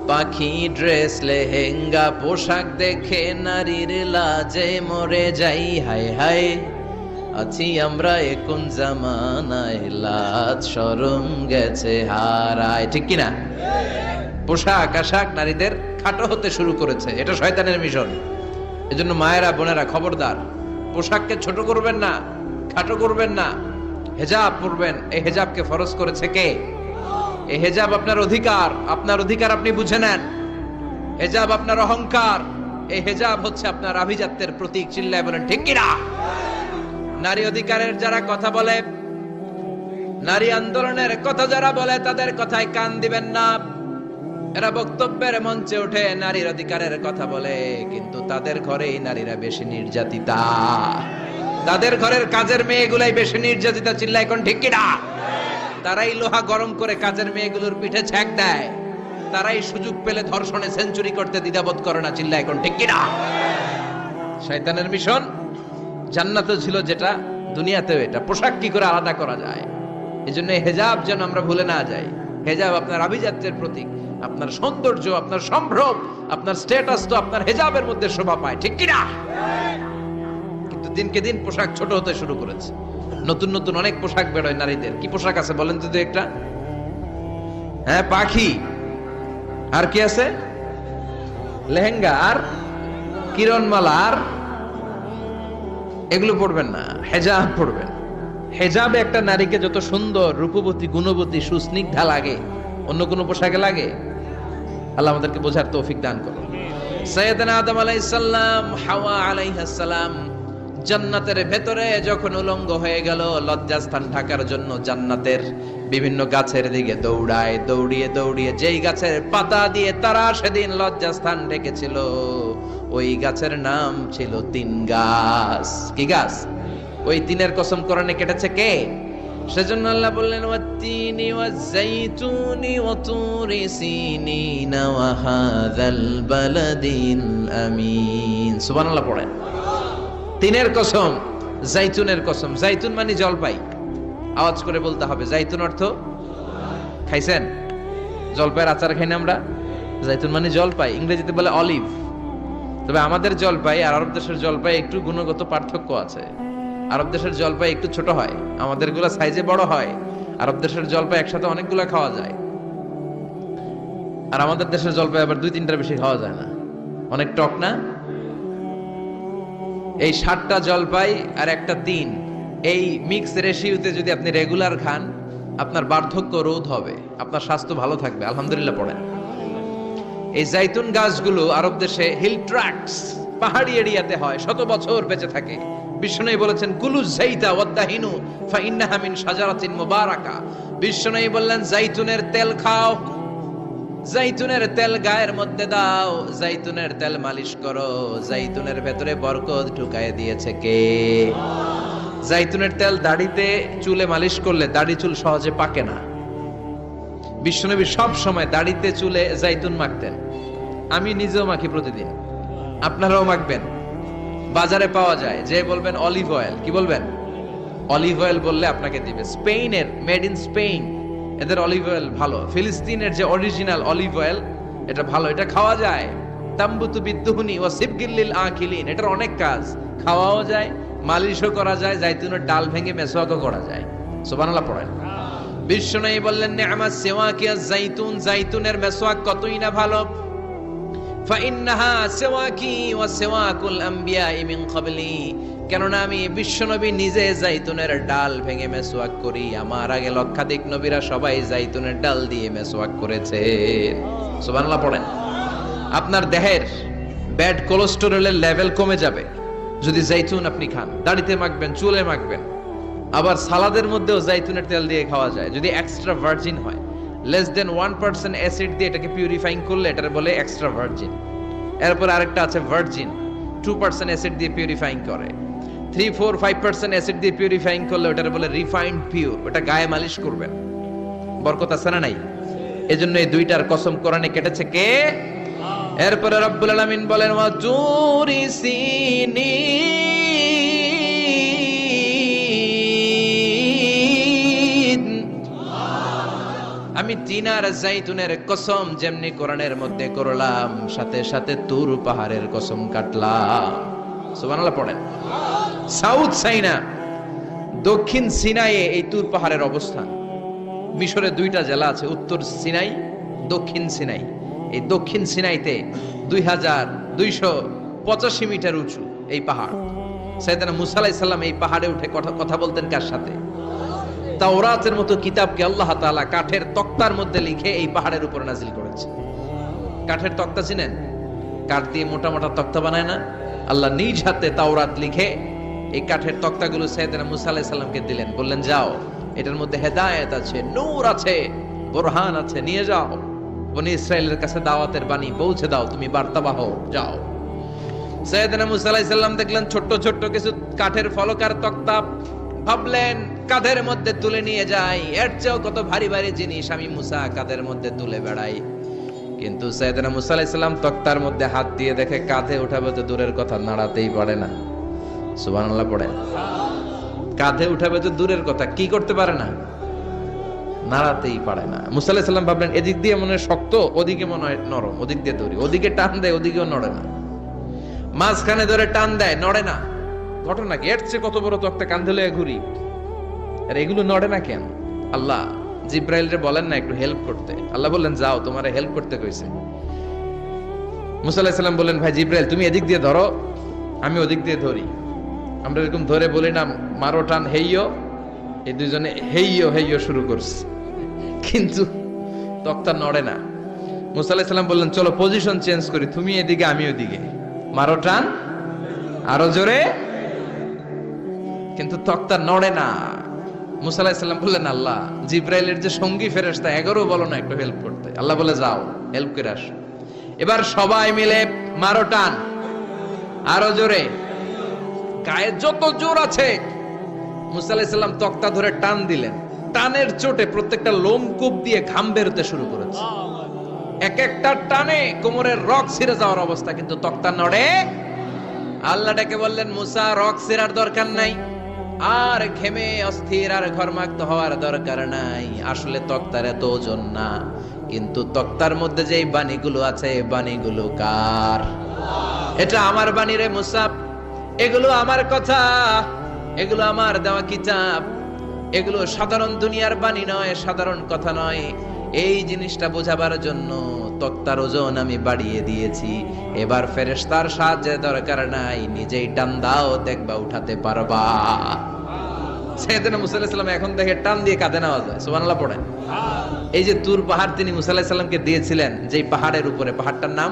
পাখি ড্রেস, লেহেঙ্গা পোশাক দেখে নারীর লাজে মরে যাই। হায় হায়, আছি আমরা এখন জামানায়, লাজ শরম গেছে হারায়। ঠিক কিনা? পোশাক আশাক নারীদের খাটো হতে শুরু করেছে। এটা শয়তানের মিশন। এজন্য মায়েরা, বোনেরা, খবরদার, পোশাককে ছোট করবেন না, খাটো করবেন না। হেজাব পরবেন। এই হেজাবকে ফরজ করেছে কে? এই হেজাব আপনার অধিকার। আপনার অধিকার আপনি বুঝে নেন। হেজাব আপনার অহংকার। এই হেজাব হচ্ছে আপনার আভিজাত্যের প্রতীক। চিল্লায় বলেন ঠিক কিনা? নারী অধিকারের যারা কথা বলে, নারী আন্দোলনের কথা যারা বলে, তাদের কথায় কান দিবেন না। এরা বক্তব্যের মঞ্চে উঠে নারীর অধিকারের কথা বলে, কিন্তু তাদের ঘরেই নারীরা বেশি নির্যাতিতা। তাদের ঘরের কাজের মেয়েগুলাই বেশি নির্যাতিতা। চিল্লায় কোন ঠিক কিনা? তারাই লোহা গরম করে কাজের মেয়েগুলোর পিঠে ছ্যাঁক দেয়। তারাই সুযোগ পেলে ধর্ষণে সেঞ্চুরি করতে দ্বিধাবোধ করে না। চিল্লায় এখন ঠিক কিনা? শয়তানের মিশন জান্নাতে ছিল যেটা, দুনিয়াতেও এটা। পোশাক কি করে আলাদা করা যায়? এজন্য হেজাব যেন আমরা ভুলে না যাই। হেজাব আপনার আভিজাত্যের প্রতীক, আপনার সৌন্দর্য, আপনার সম্ভ্রম, আপনার স্ট্যাটাস তো আপনার হেজাবের মধ্যে শোভা পায়। ঠিক কিনা? কিন্তু দিনকে দিন পোশাক ছোট হতে শুরু করেছে। নতুন নতুন অনেক পোশাক বেরোয় নারীদের। কি পোশাক আছে বলেন তো একটা? হ্যাঁ, পাখি। আর কি আছে? লেহেঙ্গা আর কিরণমালা। আর এগুলো পড়বেন না, হেজাব পড়বেন। হেজাবে একটা নারীকে যত সুন্দর, রূপবতী, গুণবতী, সুস্নিগ্ধা লাগে, অন্য কোনো পোশাকে লাগে? আল্লাহ আমাদেরকে বোঝার তৌফিক দান করুন। সাইয়েদনা আদম আলাইহিস সালাম, হাওয়া আলাইহিস সালাম জান্নাতের ভেতরে যখন উলঙ্গ হয়ে গেল, লজ্জাস্থান ঢাকার জন্য জান্নাতের বিভিন্ন গাছের দিকে দৌড়ায়, দৌড়িয়ে দৌড়িয়ে যেই গাছের পাতা দিয়ে তারা সেদিন লজ্জাস্থান ঢেকেছিল, ওই গাছের নাম ছিল তিন গাছ। কি গাছ? ওই তিনের কসম কোরআনে কেটেছে কে? সেজন্য আল্লাহ বললেন, ওয়াত্তিনি ওয়াজ্জাইতুনি ওয়া তুরি সিনিনা ওয়া হাযাল বালাদিল আমিন। সুবহানাল্লাহ পড়েন। তিনের কসম, জাইতুনের কসম। জাইতুন মানে জলপাই। আওয়াজ করে বলতে হবে, জাইতুন অর্থ খাইছেন? জলপাইয়ের আচার খাই না আমরা? জাইতুন মানে জলপাই, ইংরেজিতে বলে অলিভ। তবে আমাদের জলপাই আর আরব দেশের জলপাই একটু গুণগত পার্থক্য আছে। আরব দেশের জলপাই একটু ছোট হয়, আমাদের গুলা সাইজে বড় হয়। আরব দেশের জলপাই একসাথে অনেকগুলা খাওয়া যায়, আর আমাদের দেশের জলপাই আবার 2-3টার বেশি খাওয়া যায় না, অনেক টক না? এই 7টা জলপাই আর একটা তিন, এই মিক্স রেশিওতে যদি আপনি রেগুলার খান, আপনার বার্ধক্য রোধ হবে, আপনার স্বাস্থ্য ভালো থাকবে। আলহামদুলিল্লাহ পড়েন। এই জাইতুন গাছগুলো আরব দেশে হিল ট্র্যাক্টস, পাহাড়ি এরিয়াতে হয়, শত বছর বেঁচে থাকে। বিশ্বনবী বলেছেন, কুলু যাইতা ওয়াদাহিনু ফাইন্নাহা মিন শাজারাতিন মুবারাকা। বিশ্বনবী বললেন, জাইতুনের তেল খাও, জাইতুনের তেল গায়ের মধ্যে দাও, জাইতুনের তেল মালিশ করো, জাইতুনের ভেতরে বরকত ঢুকায় দিয়েছে কে? জাইতুনের তেল দাড়িতে চুলে মালিশ করলে দাড়ি চুল সহজে পাকে না। বিশ্বনবী সব সময় দাড়িতে চুলে জাইতুন মাখতেন। আমি নিজেও মাখি প্রতিদিন, আপনারাও মাখবেন। বাজারে পাওয়া যায়, যে বলবেন অলিভ অয়েল, কি বলবেন? অলিভ অয়েল বললে আপনাকে দিবে। স্পেনের, মেড ইন স্পেন, এদের অলিভ অয়েল ভালো। ফিলিস্তিনের যে অরিজিনাল অলিভ অয়েল, এটা ভালো, এটা খাওয়া যায়। তাম্বুতু বিদ্দুহুনি ওয়া সিবগিল আকিলিন, এটার অনেক কাজ, খাওয়াও যায়, মালিশও করা যায়, জাইতুনের ডাল ভেঙে মেসওয়াকও করা যায়। সুবহানাল্লাহ পড়েন। বিশ্বনবী বললেন, নি'মাস সিওয়াকি আয-যাইতুন, জাইতুনের মেসওয়াক কতই না ভালো। ফাইন্নাহা সিওয়াকি ওয়া সিওয়াকুল আমবিয়াই মিন ক্বাবলি, কেননা আমি বিশ্বনবী নিজে জাইতুনের ডাল ভেঙে মেসওয়াক করি, আমার আগে লক্ষাধিক নবীরা সবাই জাইতুনের ডাল দিয়ে মেসওয়াক করেছেন। সুবহানাল্লাহ পড়েন। আপনার দেহের ব্যাড কোলেস্টেরলের লেভেল কমে যাবে যদি জাইতুন আপনি খান। দাড়িতে মাখবেন, চুলে মাখবেন, আবার সালাদের মধ্যেও জাইতুনের তেল দিয়ে খাওয়া যায় যদি এক্সট্রা ভার্জিন হয়। লেস দেন 1% অ্যাসিড দিয়ে এটাকে পিউরিফাইং করলে এটার বলে এক্সট্রা ভার্জিন। এরপর আরেকটা আছে ভার্জিন, 2% অ্যাসিড দিয়ে পিউরিফাইং করে। 3-4-5% অ্যাসিড দিয়ে পিউরিফাইং করলে ওটার বলে রিফাইন্ড পিওর। ওটা গায়ে মালিশ করবেন, বরকত আছে না নাই? এজন্য এই দুইটার কসম কোরআনে কেটেছে কে? এরপরে রব্বুল আলামিন বলেন, ওয়া তুরি সিনিন, আমি তিন আর জাইতুনের কসম যেমনি কোরআনের মধ্যে করলাম, সাথে সাথে তুর পাহাড়ের কসম কাটলাম। সুবহানাল্লাহ পড়েন। সাউথ সাইনা, দক্ষিণ সিনাইয়ে এই তুর পাহাড়ের অবস্থান। মিশরের 2টা জেলা আছে, উত্তর সিনাই, দক্ষিণ সিনাই। এই দক্ষিণ সিনাইতে 2285 মিটার উঁচু এই পাহাড়। সাইয়েদনা মুসা আলাইহিস সালাম এই পাহাড়ে উঠে কথা বলতেন কার সাথে? তাওরাতের মতো কিতাবকে আল্লাহ তাআলা কাঠের তক্তার মধ্যে লিখে এই পাহাড়ের উপর নাজিল করেছে। কাঠের তক্তা চিনেন? কাঠ দিয়ে মোটা মোটা তক্তা বানায় না? আল্লাহ নিজ হাতে তাওরাত লিখে এই কাঠের তক্তাগুলো সাইয়েদনা মুসা আলাইহিস সালামকে দিলেন, বললেন, যাও, এটার মধ্যে হেদায়েত আছে, নূর আছে, বুরহান আছে, নিয়ে যাও, বনি ইসরাইলের কাছে দাওয়াতের বাণী পৌঁছে দাও, তুমি বার্তাবাহ, যাও। সাইয়েদনা মুসা আলাইহিস সালাম দেখলেন ছোট্ট ছোট্ট কিছু কাঠের ফলকার তক্তা, ভাবলেন কাঁধের মধ্যে তুলে নিয়ে যাই, এর চেয়েও কত ভারী ভারী জিনিস আমি মুসা কাঁধের মধ্যে তুলে বেড়াই। কিন্তু সাইয়েদনা মুসা আলাইহিস সালাম তক্তার মধ্যে হাত দিয়ে দেখে কাঁধে উঠাবে তো দূরের কথা, নাড়াতেই পারে না। সুবহানাল্লাহ পড়েন। কাঁধে উঠাবে তো দূরের কথা, কি করতে পারে না? নাড়াতেই পারে না। মুসা আলাইহিস সালাম ভাবলেন, এদিক দিয়ে মনে হয় শক্ত, ওদিকে মনে হয় নরম, ওদিক দিয়ে ধরি, ওদিকে টান দেয়, ওদিকেও নড়ে না, মাঝখানে ধরে টান দেয়, নড়ে না। ঘটনা কি? এর চেয়ে কত বড় তক্তা কাঁধে লয়ে ঘুরি, আর এগুলো নড়ে না কেন? আল্লাহ জিব্রাইলরে বলেন না একটু হেল্প করতে? আল্লাহ বললেন, যাও, তোমারে হেল্প করতে কইছে। মুসা আলাইহিস সালাম বললেন, ভাই জিব্রাইল, তুমি এদিক দিয়ে ধরো, আমি ওদিক দিয়ে ধরি। আমরা এরকম ধরে বলি না, মারো টান হেইয়ো, এই দুইজনে হেইয়ো হেইয়ো শুরু করছে। কিন্তু তক্তা নড়ে না। মুসা আলাইহিস সালাম বললেন, চলো পজিশন চেঞ্জ করি, তুমি এদিকে আমি ওদিকে, মারো টান আরো জোরে, কিন্তু তক্তা নড়ে না। মুসা আলাইহিস সালাম বললেন, আল্লাহ, জিব্রাইলের যে সঙ্গী ফেরেশতা 11 বলো না একটু হেল্প করতে। আল্লাহ বলে, যাও হেল্প করে আসো। এবার সবাই মিলে মারো টান আরো জোরে, গায়ে যত জোর আছে। মুসা আলাইহিস সালাম তক্তা ধরে টান দিলেন, টানের চোটে প্রত্যেকটা লোমকূপ দিয়ে ঘাম বেরোতে শুরু করেছে। এক একটা টানে কোমরের রক ছিঁড়ে যাওয়ার অবস্থা, কিন্তু তক্তা নড়ে। আল্লাহ ডেকে বললেন, মুসা, রক ছিঁড়ার দরকার নাই, আর ঘেমে অস্থির আর ঘর্মাক্ত হওয়ার দরকার নাই। আসলে তক্তার এত ওজন না, কিন্তু তক্তার মধ্যে যে বাণীগুলো আছে, বাণীগুলো কার? এটা আমার বাণী রে মুসা, এগুলো আমার কথা, এগুলো আমার দেওয়া কিতাব, এগুলো সাধারণ দুনিয়ার বাণী নয়, সাধারণ কথা নয়। এই জিনিসটা বোঝাবার জন্য তক্তার ওজন আমি বাড়িয়ে দিয়েছি। এবার ফেরেশতার সাহায্যের দরকার নাই, নিজেই টান দাও, দেখবা উঠাতে পারবা। সাইয়েদনা মুসা আলাইহিস সালাম এখন দেখে টান দিয়ে কাঁধে নেওয়া যায়। সুবহানাল্লাহ পড়েন। এই যে তুর পাহাড় তিনি মুসা আলাইহিস সালামকে দিয়েছিলেন, যেই পাহাড়ের উপরে, পাহাড়টার নাম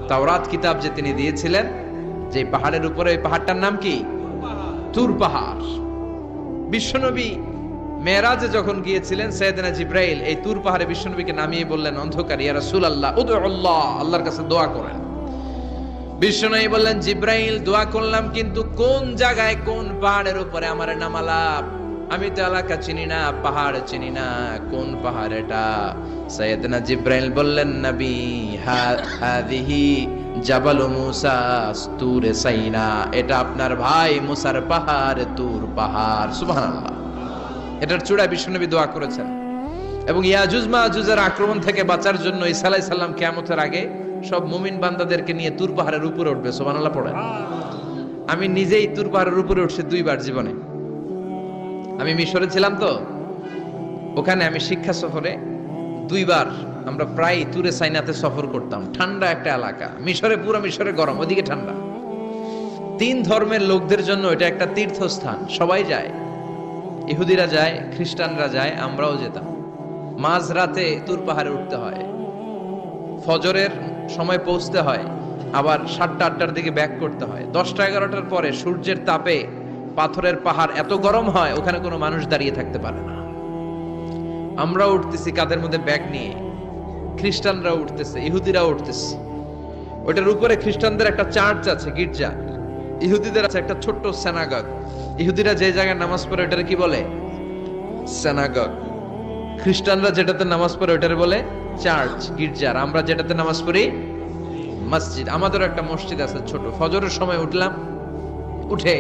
তাওরাত কিতাব যে তিনি দিয়েছিলেন, যে পাহাড়ের উপরে, ওই পাহাড়টার নাম কি? তুর পাহাড়। বিশ্বনবী মেরাজে যখন গিয়েছিলেন, সাইয়েদনা জিব্রাইল এই তুর পাহাড়ে বিশ্বনবীকে নামিয়ে বললেন, অন্ধকার, ইয়া রাসূলুল্লাহ, উদউল্লাহ, আল্লাহর কাছে দোয়া করেন। বিশ্বনবী বললেন, জিব্রাইল, দোয়া করলাম, কিন্তু কোন জায়গায়, কোন পাহাড়ের উপরে আমারে নামালাম? আমি তো এলাকা চিনি না, পাহাড় চিনি না, কোন পাহাড় এটা? সাইয়েদনা জিব্রাইল বললেন, নবী, হাদিহি জাবাল মুসা তুরে সাইনা, এটা আপনার ভাই মুসার পাহাড়, তুর পাহাড়। সুবহানাল্লাহ। এটার চূড়ায় বিশ্বনবী দোয়া করেছেন। এবং ইয়াজুজ মাজুজের আক্রমণ থেকে বাঁচার জন্য ঈসা আলাইহিস সালাম কিয়ামতের আগে সব মুমিন বান্দাদেরকে নিয়ে তুর পাহাড়ের উপরে উঠবে। সুবহানাল্লাহ পড়েন। আমি নিজেই তুর পাহাড়ের উপরে উঠছি 2 বার জীবনে। আমি মিশরে ছিলাম, তো ওখানে আমি শিক্ষা সফরে 2 বার আমরা প্রায় তুরে সাইনাতে সফর করতাম। ঠান্ডা একটা এলাকা, মিশরে, পুরো মিশরে গরম, ওদিকে ঠান্ডা। 3 ধর্মের লোকদের জন্য এটা একটা তীর্থস্থান, সবাই যায়, ইহুদিরা যায়, খ্রিস্টানরা যায়, আমরাও যেতাম। মাঝরাতে তুর পাহাড়ে উঠতে হয়, ফজরের সময় পৌঁছতে হয়, আবার 7টা-8টার দিকে ব্যাক করতে হয়। 10টা-11টার পরে সূর্যের তাপে পাথরের পাহাড় এত গরম হয়, ওখানে কোনো মানুষ দাঁড়িয়ে থাকতে পারে না। আমরা উঠতেছি কাঁধের মধ্যে ব্যাগ নিয়ে, খ্রিস্টানরা উঠতেছে, ইহুদিরা উঠতেছে। ওটার উপরে খ্রিস্টানদের একটা চার্চ আছে, গির্জা, ইহুদিদের আছে একটা ছোট্ট সিনাগগ। ইহুদিরা যে জায়গায় নামাজ পড়ে ওটারে কি বলে? সিনাগগ। খ্রিস্টানরা যেটাতে নামাজ পড়ে ওটারে বলে চার্চ, গির্জা। আর আমরা যেটাতে নামাজ পড়ি মসজিদ। আমাদের একটা মসজিদ আছে ছোট। ফজরের সময় উঠলাম, উঠে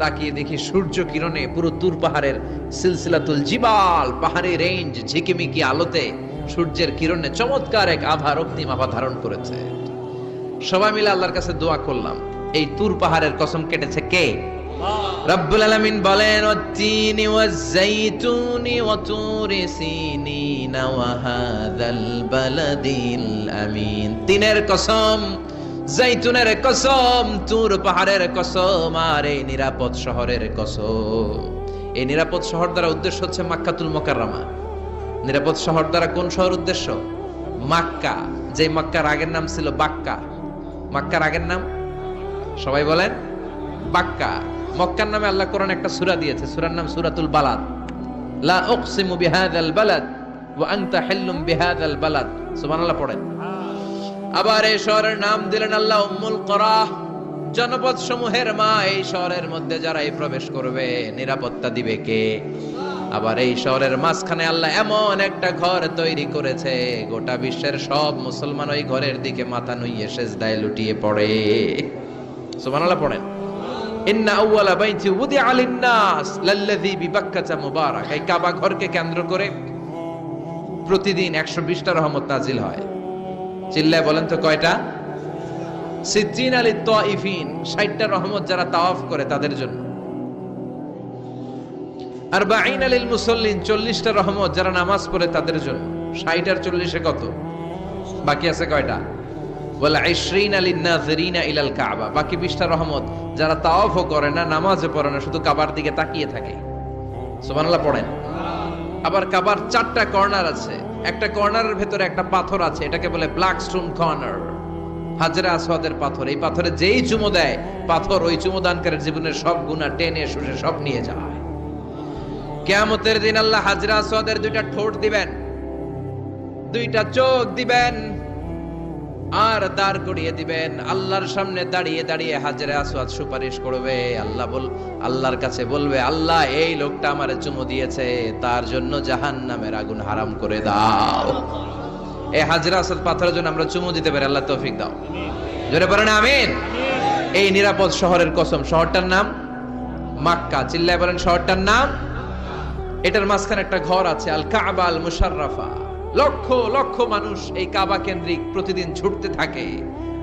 তাকিয়ে দেখি সূর্য কিরণে পুরো তুর পাহাড়ের সিলসিলাতুল জিবাল, পাহাড়ি রেঞ্জ ঝিকিমিকি আলোতে সূর্যের কিরণে চমৎকার এক আভা, রক্তিম আভা ধারণ করেছে। সবাই মিলে আল্লাহর কাছে দোয়া করলাম। এই তুর পাহাড়ের কসম কেটেছে কে? রব্বুল আলামিন বলেন, ওয়াত-তিনি ওয়াজ-যাইতুনি ওয়া তুরি সিনিনা ওয়া হাযাল বালাদিল আমিন। তিনের কসম, জাইতুনের কসম, তুর পাহাড়ের কসম, আর এই নিরাপদ শহরের কসম। এই নিরাপদ শহর দ্বারা উদ্দেশ্য হচ্ছে মক্কাতুল মুকাররমা। নিরাপদ শহর দ্বারা কোন শহর উদ্দেশ্য? মক্কা। যে মক্কার আগের নাম ছিল বাক্কা। মক্কার আগের নাম সবাই বলেন বাক্কা। মক্কার নামে আল্লাহ কোরআন একটা সূরা দিয়েছে, সূরার নাম সূরাতুল বালাদ। লা উকসিমু বিহাযাল বালাদ ওয়া আনতা হিল্লুম বিহাযাল বালাদ। সুবহানাল্লাহ পড়েন। আবার এই শহরের নাম দিলেন আল্লাহ উম্মুল কুরা, জনপদ সমূহের মা। এই শহরের মধ্যে যারাই প্রবেশ করবে নিরাপত্তা দিবে কে? আবার এই শহরের মাঝখানে আল্লাহ এমন একটা ঘর তৈরি করেছে, গোটা বিশ্বের সব মুসলমান ওই ঘরের দিকে মাথা নুইয়ে সিজদায় লুটিয়ে পড়ে। সুবহানাল্লাহ পড়েন। ইন্না আউওয়ালা বাইতি উদিআ লিন-নাস লাল্লাযী বিবাক্কাতা মুবারাক। এই কাবা ঘরকে কেন্দ্র করে প্রতিদিন 120টা রহমত নাজিল হয়। চিল্লায় বলেন তো কয়টা? 60 লিত-তাইফিন, 60টা রহমত যারা তাওয়াফ করে তাদের জন্য। 40 লিল মুসাল্লিন, 40টা রহমত যারা নামাজ পড়ে তাদের জন্য। 60 আর 40-এ কত? বাকি আছে কয়টা? ওয়াল 20 লিন-নাযিরিনা ইলাল কাবা, বাকি 20টা রহমত যারা তাওয়াফও করে না, নামাজও পড়ে না, শুধু কাবার দিকে তাকিয়ে থাকে। সুবহানাল্লাহ পড়েন। আবার কাবার 4টা কর্নার আছে, একটা কর্নারের ভেতরে একটা পাথর আছে, এটাকে বলে ব্ল্যাক স্টোন কর্নার, হাজরে আসওয়াদের পাথর। এই পাথরে যেই চুমো দেয়, পাথর ওই চুমোদানকারীর জীবনের সব গুনাহ টেনে শুষে সব নিয়ে যায়। কিয়ামতের দিন আল্লাহ হাজরে আসওয়াদের 2টা ঠোঁট দিবেন, 2টা চোখ দিবেন, আর দাঁড় করিয়ে দিবেন। আল্লাহর সামনে দাঁড়িয়ে দাঁড়িয়ে হাজরে আসওয়াদ সুপারিশ করবে। আল্লাহর কাছে বলবে, আল্লাহ এই লোকটা আমারে চুমো দিয়েছে, তার জন্য জাহান্নামের আগুন হারাম করে দাও। এই হাজরে আসওয়াদ পাথরের জন্য আমরা চুমো দিতে পারি, আল্লাহ তৌফিক দাও। জোরে বলেন আমিন। এই নিরাপদ শহরের কসম, শহরটার নাম মক্কা। চিল্লায় বলেন শহরটার নাম। এটার মাঝখানে একটা ঘর আছে, আল কাবা আল মুশাররাফা। লক্ষ লক্ষ মানুষ এই কাবা কেন্দ্রিক প্রতিদিন ছুটতে থাকে।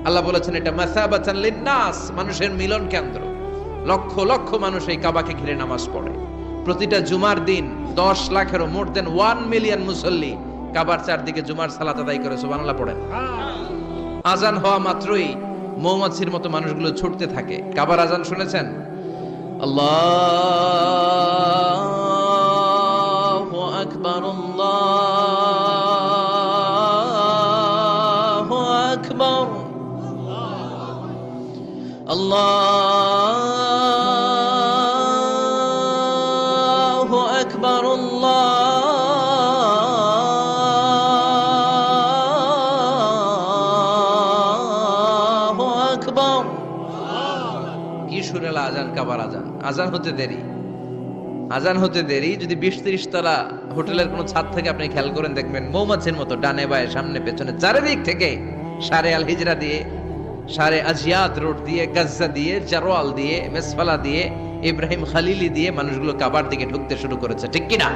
আল্লাহ বলেছেন এটা মাসাবাতান লিন্নাস, মানুষের মিলন কেন্দ্র। লক্ষ লক্ষ মানুষ এই কাবাকে ঘিরে নামাজ পড়ে। প্রতিটা জুমার দিন 10 লাখেরও মোর দেন 1 মিলিয়ন মুসল্লি কাবার চারদিকে জুমার সালাত আদায় করে সুবহানাল্লাহ পড়েন। আজান হওয়া মাত্রই মৌমাছির মতো মানুষগুলো ছুটতে থাকে। কাবার আজান শুনেছেন? আল্লাহু আকবার, আল্লাহু আকবার, আল্লাহু আকবার, আল্লাহু আকবার। কি সুরেলা আজান, কাবার আজান। আজান হতে দেরি, আজান হতে দেরি। যদি 20-30 তলা হোটেলের কোনো ছাদ থেকে আপনি খেয়াল করেন, দেখবেন মৌমাছির মতো ডানে বায়ে সামনে পেছনে চারিদিক থেকে সারে আল হিজরা দিয়ে, সারে আজিয়াত রোড দিয়ে, গাজ্জা দিয়ে, জারওয়াল দিয়ে, মেসফালা দিয়ে, ইব্রাহিম খালিলি দিয়ে মানুষগুলো কাবার দিকে ঢুকতে শুরু করেছে, ঠিক কিনা?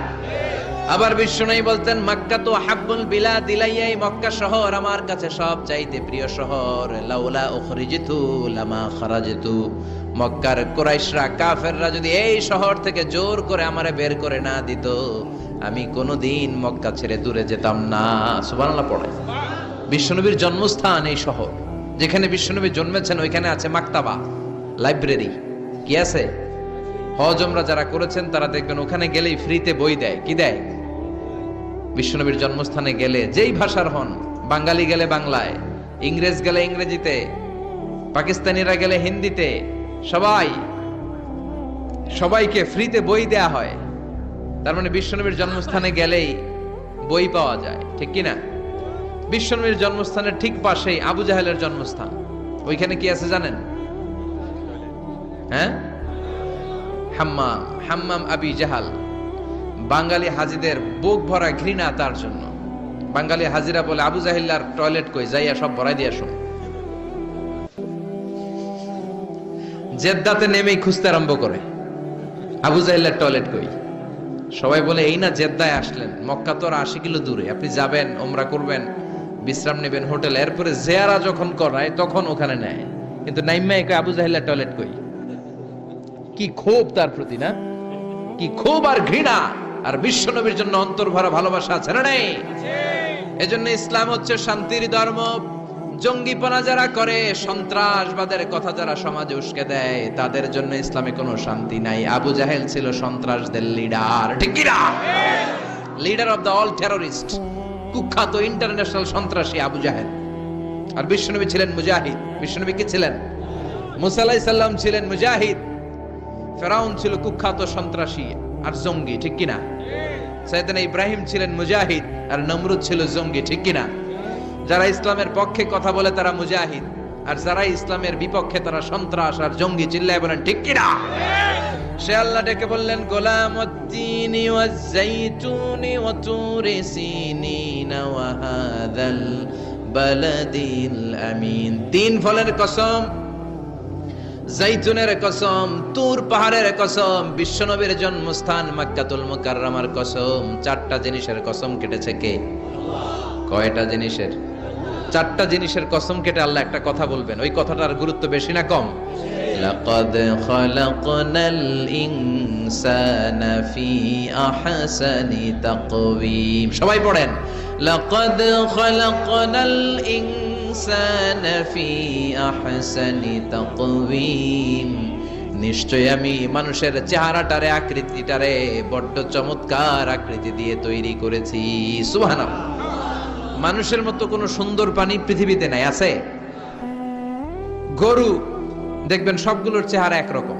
আবার বিশ্বনবী বলতেন, মক্কা তো হাব্বুল বিলাদ ইলাইয়া, মক্কা শহর আমার কাছে সব চাইতে প্রিয় শহর। লাউলা উখরিজিতু লামা খারাজিতু, মক্কার কুরাইশরা কাফেররা যদি এই শহর থেকে জোর করে আমারে বের করে না দিত, আমি কোনোদিন মক্কা ছেড়ে দূরে যেতাম না। সুবহানাল্লাহ পড়ে। বিশ্বনবীর জন্মস্থান এই শহর, যেখানে বিশ্বনবী জন্মেছেন ওইখানে আছে মাকতাবা, লাইব্রেরি। কি আছে? হজ ওমরা যারা করেছেন তারা দেখবেন ওখানে গেলেই ফ্রিতে বই দেয়। কি দেয়? বিশ্বনবীর জন্মস্থানে গেলে যেই ভাষার হন, বাঙালি গেলে বাংলায়, ইংরেজ গেলে ইংরেজিতে, পাকিস্তানিরা গেলে হিন্দিতে, সবাইকে ফ্রিতে বই দেয়া হয়। তার মানে বিশ্বনবীর জন্মস্থানে গেলেই বই পাওয়া যায়, ঠিক কিনা? বিশ্বনবীর জন্মস্থানের ঠিক পাশেই আবু জাহেলের জন্মস্থান। ওইখানে কি আছে জানেন? হ্যাঁ, হাম্মাম, হাম্মাম আবি জাহাল। বাঙালি হাজিদের বুক ভরা ঘৃণা তার জন্য। বাঙালি হাজিরা বলে, আবু জাহিল্লার টয়লেট কই, যাইয়া সব ভরাই দিয়ে আসুন। জেদ্দাতে নেমেই খুঁজতে আরম্ভ করে, আবু জাহিল্লার টয়লেট কই। সবাই বলে, এই না জেদ্দায় আসলেন, মক্কা তো আর 80 কিলো দূরে, আপনি যাবেন, ওমরা করবেন, বিশ্রাম নেবেন হোটেলে, এরপরে জিয়ারা যখন করায় তখন ওখানে নেয়। কিন্তু নাইম্মাই কই, আবু জাহিল্লার টয়লেট কই। কি ক্ষোভ তার প্রতি, না? কি ক্ষোভ আর ঘৃণা। আর বিশ্বনবীর জন্য অন্তর ভরা ভালোবাসা আছে না নাই? এজন্য ইসলাম হচ্ছে শান্তির ধর্ম। জঙ্গিপনা যারা করে, সন্ত্রাসবাদের কথা যারা সমাজে উস্কে দেয়, তাদের জন্য ইসলামে কোনো শান্তি নাই। আবু জাহেল ছিল সন্ত্রাসদের লিডার, ঠিক কি না? Leader of the all terrorist, কুখ্যাত ইন্টারন্যাশনাল সন্ত্রাসী আবু জাহেল। আর বিশ্বনবী ছিলেন মুজাহিদ। বিশ্বনবী কি ছিলেন? মুসা আলাইহিস সালাম ছিলেন মুজাহিদ। ফেরাউন ছিল কুখ্যাত সন্ত্রাসী আর জঙ্গি, ঠিক কিনা? সাইয়েদনা ইব্রাহিম ছিলেন মুজাহিদ আর নমরুদ ছিল জঙ্গি, ঠিক কিনা? যারা ইসলামের পক্ষে কথা বলে তারা মুজাহিদ, আর যারা ইসলামের বিপক্ষে তারা সন্ত্রাস আর জঙ্গি। চিল্লায় বলেন ঠিক কিনা? সে আল্লাহ ডেকে বললেন, গোলামুদ্দিনি ওয়াজ-জাইতুনি ওয়া তুরি সিনিন ওয়া হাযাল বালাদিল আমিন। 3 ফলের কসম, জাইতুনের কসম, তুর পাহাড়ের কসম, বিশ্বনবীর জন্মস্থান মক্কাতুল মুকাররমার কসম। 4টা জিনিসের কসম কেটেছে কে? কয়টা জিনিসের? 4টা জিনিসের কসম কেটে আল্লাহ একটা কথা বলবেন। ওই কথাটার গুরুত্ব বেশি না কম? লাকাদ খালাকনাল ইনসানা ফি আহসানি তাকওয়িম। সবাই পড়েন, লাকাদ খালাকনাল ইনসানা ফি আহসানি তাকওয়িম। নিশ্চয় আমি মানুষের চেহারাটারে আকৃতিটারে বড্ড চমৎকার আকৃতি দিয়ে তৈরি করেছি। সুবহানাল্লাহ। মানুষের মতো কোনো সুন্দর প্রাণী পৃথিবীতে নাই, আছে? গরু দেখবেন সবগুলোর চেহারা একরকম,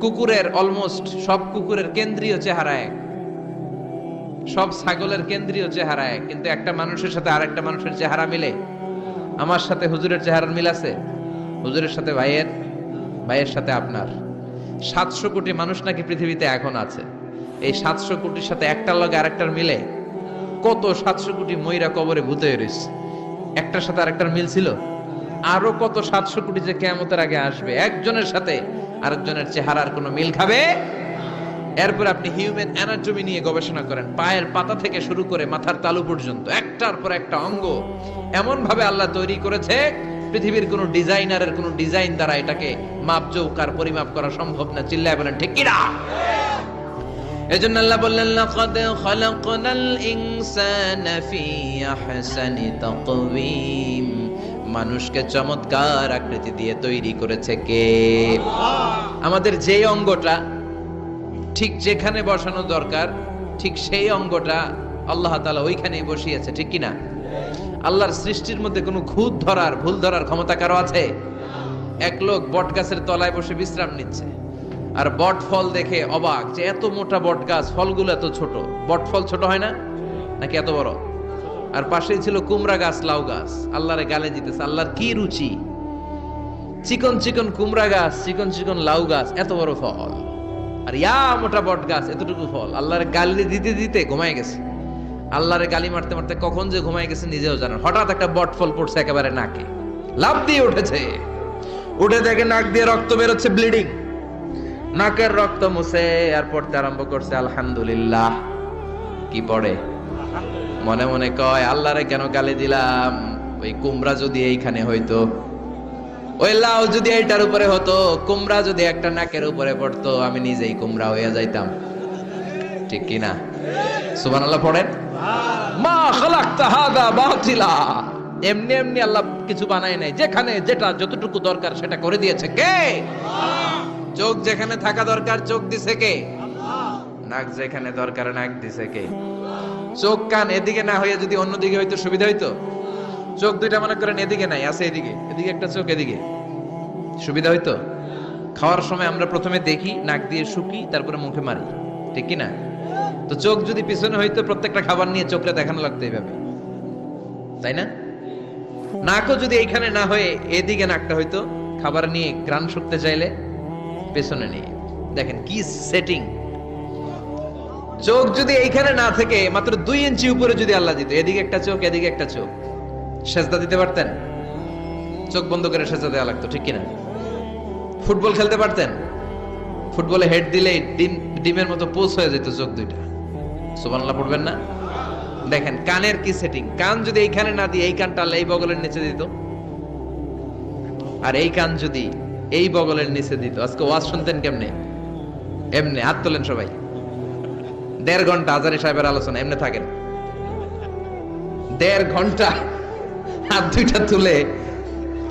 কুকুরের অলমোস্ট সব কুকুরের কেন্দ্রীয় চেহারা এক, সব ছাগলের কেন্দ্রীয় চেহারা এক, কিন্তু একটা মানুষের সাথে আরেকটা মানুষের চেহারা মিলে? আমার সাথে হুজুরের চেহারার মিল আছে, হুজুরের সাথে ভাইয়ের, ভাইয়ের সাথে আপনার। 700 কোটি মানুষ নাকি পৃথিবীতে এখন আছে, এই 700 কোটির সাথে একটার লগে আরেকটার মিলে? কত 700 কোটি ময়রা কবরে ভূত হয়ে রয়েছে, একটার সাথে আরেকটার মিল ছিল? আরো কত 700 কোটি যে কিয়ামতের আগে আসবে, একজনের সাথে আরেকজনের চেহারার কোনো মিল খাবে? এরপর আপনি হিউম্যান অ্যানাটমি নিয়ে গবেষণা করেন, পায়ের পাতা থেকে শুরু করে মাথার তালু পর্যন্ত একটার পর একটা অঙ্গ এমন ভাবে আল্লাহ তৈরি করেছে, পৃথিবীর কোন ডিজাইনারের কোন ডিজাইন দ্বারা এটাকে মাপজোক আর পরিমাপ করা সম্ভব না। চিল্লায় বলেন ঠিক কি না? এজন্য আল্লাহ বললেন, লাকাদ খালাকনাল ইনসানা ফি আহসানি তাকওয়িম। মানুষকে চমৎকার আকৃতি দিয়ে তৈরি করেছে কে? আমাদের যে অঙ্গটা ঠিক যেখানে বসানো দরকার, ঠিক সেই অঙ্গটা আল্লাহ তাআলা ওইখানেই বসিয়েছে, ঠিক কি না? আল্লাহর সৃষ্টির মধ্যে কোনো খুঁত ধরার, ভুল ধরার ক্ষমতা কারো আছে? এক লোক বট গাছের তলায় বসে বিশ্রাম নিচ্ছে, আর বট ফল দেখে অবাক যে এত মোটা বট গাছ, ফলগুলো এত ছোট। বট ফল ছোট হয় না নাকি এত বড়? আর পাশেই ছিল কুমড়া গাছ, লাউ গাছ। আল্লাহরে গালে দিতেছে, আল্লাহর কি রুচি! চিকন চিকন কুমড়া গাছ, চিকন চিকন লাউ গাছ, এত বড় ফল, আর ইয়া মোটা বট গাছ, এতটুকু ফল। আল্লাহর গালি দিতে দিতে ঘুমায় গেছে। আল্লাহরে গালি মারতে মারতে কখন যে ঘুমায় গেছে নিজেও জানেন। হঠাৎ একটা বট ফল পড়ছে একেবারে নাকে, লাফ দিয়ে উঠেছে, উঠে দেখে নাক দিয়ে রক্ত বেরোচ্ছে, ব্লিডিং। নাকের রক্ত মুছে আর পড়তে আরম্ভ করছে আলহামদুলিল্লাহ। কি পড়ে? মনে মনে কয়, আল্লাহরে কেন গালি দিলাম? ওই কুমড়া যদি এইখানে হইতো, ওই লাউ যদি এইটার উপরে হতো, কুমড়া যদি একটা নাকের উপরে পড়তো, আমি নিজেই কুমড়া হয়ে যাইতাম, ঠিক কি না? সুবহানাল্লাহ পড়েন। মা খালাকতা হাযা বাতিলা। এমনি এমনি আল্লাহ কিছু বানায় নাই, যেখানে যেটা যতটুকু দরকার সেটা করে দিয়েছে কে? চোখ যেখানে থাকা দরকার চোখ দিছে কে? নাক যেখানে দরকার নাক দিছে কে? চোখ কান এদিকে না হয়ে যদি অন্যদিকে হইতো সুবিধা হইতো? চোখ দুইটা মনে করেন এদিকে নাই, আছে এদিকে, এদিকে একটা চোখ, এদিকে, সুবিধা হইতো? খাওয়ার সময় আমরা প্রথমে দেখি, নাক দিয়ে শুকি, তারপরে মুখে মারি, ঠিক কি না? তো চোখ যদি পিছনে হইতো, প্রত্যেকটা খাবার নিয়ে চোখটা দেখানো লাগতো এইভাবে, তাই না? নাকও যদি এইখানে না হয়ে এদিকে নাকটা হইতো, খাবার নিয়ে ঘ্রাণ শুকতে চাইলে পেছনে নিয়ে। দেখেন কি সেটিং! চোখ যদি এইখানে না থেকে মাত্র 2 ইঞ্চি উপরে যদি আল্লাহ দিত, এদিকে একটা চোখ এদিকে একটা চোখ, সেজদা দিতে পারতেন? চোখ বন্ধ করে সেজদা দেওয়া লাগতো, ঠিক কিনা? ফুটবল খেলতে পারতেন? ফুটবলে হেড দিলেই ডিমের মতো পোষ হয়ে যেত চোখ দুইটা। সুবহানাল্লাহ পড়বেন না? দেখেন কানের কি সেটিং! কান যদি এইখানে না দিয়ে এই কানটা এই বগলের নিচে দিত, আর এই কান যদি এই বগলের নিচে দিত, আজকে ওয়াজ শুনতেন কেমনে? এমনে। হাত তোলেন সবাই। 1.5 ঘন্টা আজারি সাহেবের আলোচনা, এমনে থাকেন 1.5 ঘন্টা, হাত দুইটা তুলে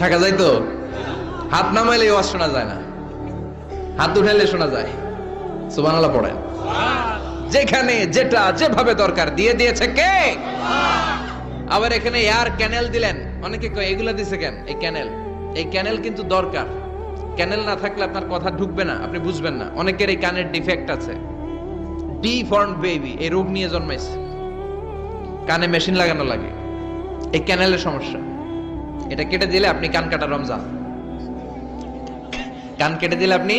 থাকা যায় তো? হাত নামাইলে ওয়াজ শোনা যায় না, হাত উঠাইলে শোনা যায়। সুবহানাল্লাহ পড়েন। যেখানে যেটা যেভাবে দরকার দিয়ে দিয়েছে কে? আবার এখানে এয়ার ক্যানেল দিলেন। অনেকে কয় এগুলা দিছে কেন? এই ক্যানেল কিন্তু দরকার। ক্যানেল না থাকলে আপনার কথা ঢুকবে না, আপনি বুঝবেন না। অনেকের এই কানের ডিফেক্ট আছে, ডিফর্মড বেবি, এই রোগ নিয়ে জন্মাইছে, কানে মেশিন লাগানো লাগে, এই ক্যানেলের সমস্যা। এটা কেটে দিলে আপনি কান কাটা রমজান, কান কেটে দিলে আপনি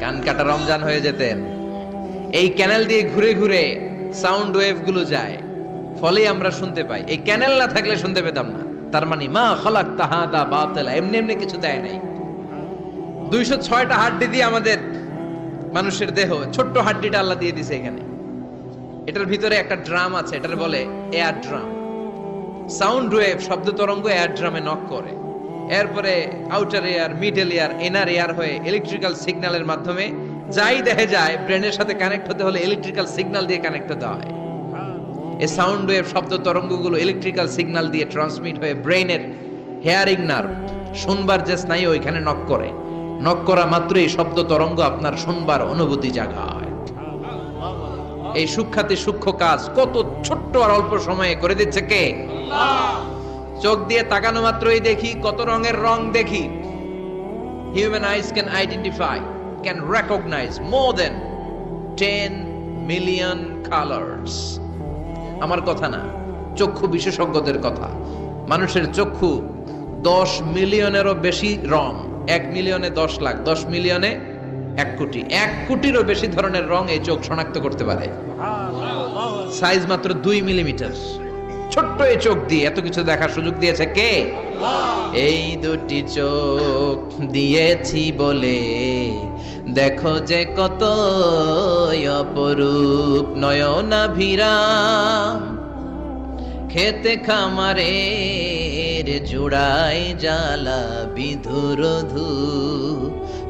কান কাটা রমজান হয়ে যেতেন। এই ক্যানেল দিয়ে ঘুরে ঘুরে সাউন্ড ওয়েভ গুলো যায়, ফলে আমরা শুনতে পাই। এই ক্যানেল না থাকলে শুনতে পেতাম না। তার মানে মা খালাকতা হাযা বাতিলা, এমনি এমনি কিছু দেয় নাই। 206টা হাড্ডি দিয়ে আমাদের মানুষের দেহ, ছোট্ট হাড্ডিটা আল্লাহ দিয়ে দিছে এখানে। এটার ভিতরে একটা ড্রাম আছে, এটার বলে এয়ার ড্রাম। সাউন্ড ওয়েভ, শব্দ তরঙ্গ এয়ার ড্রামে নক করে, এরপরে outer air, middle air, inner air হয়ে ইলেকট্রিক্যাল সিগন্যালের মাধ্যমে যাই দেখে যায়, ব্রেনের সাথে কানেক্ট হতে হলে ইলেকট্রিক্যাল সিগন্যাল দিয়ে কানেক্ট হতে হয়। এই সাউন্ড ওয়েভ, শব্দ তরঙ্গগুলো ইলেকট্রিক্যাল সিগন্যাল দিয়ে ট্রান্সমিট হয়ে ব্রেনের হেয়ারিং নার্ভ, শুনবার যে স্নায়ু, ওইখানে নক করে। নক করা মাত্রই শব্দ তরঙ্গ আপনার শুনবার অনুভূতি জাগায়। এই সূক্ষ্মাতি সূক্ষ্ম কাজ কত ছোট্ট আর অল্প সময়ে করে দিচ্ছে কে? চোখ দিয়ে তাকানো মাত্রই দেখি কত রঙের রং দেখি। Human eyes can identify, can recognize more than 10 million colors. আমার কথা না, চক্ষু বিশেষজ্ঞদের কথা। মানুষের চক্ষু 10 মিলিয়নেরও বেশি রং, 1 মিলিয়নে 10 লাখ, 10 মিলিয়নে 1 কোটি, 1 কোটিরও বেশি ধরনের রং এই চোখ শনাক্ত করতে পারে। সাইজ মাত্র 2 মিলিমিটার। ছোট্ট এই চোখ দিয়ে এত কিছু দেখার সুযোগ দিয়েছে কে? এই দুটি চোখ দিয়েছি বলে দেখো যে কত অপরূপ নয়নাভিরাম, খেতে খামারের জুড়াই জ্বালা বিধুরধু,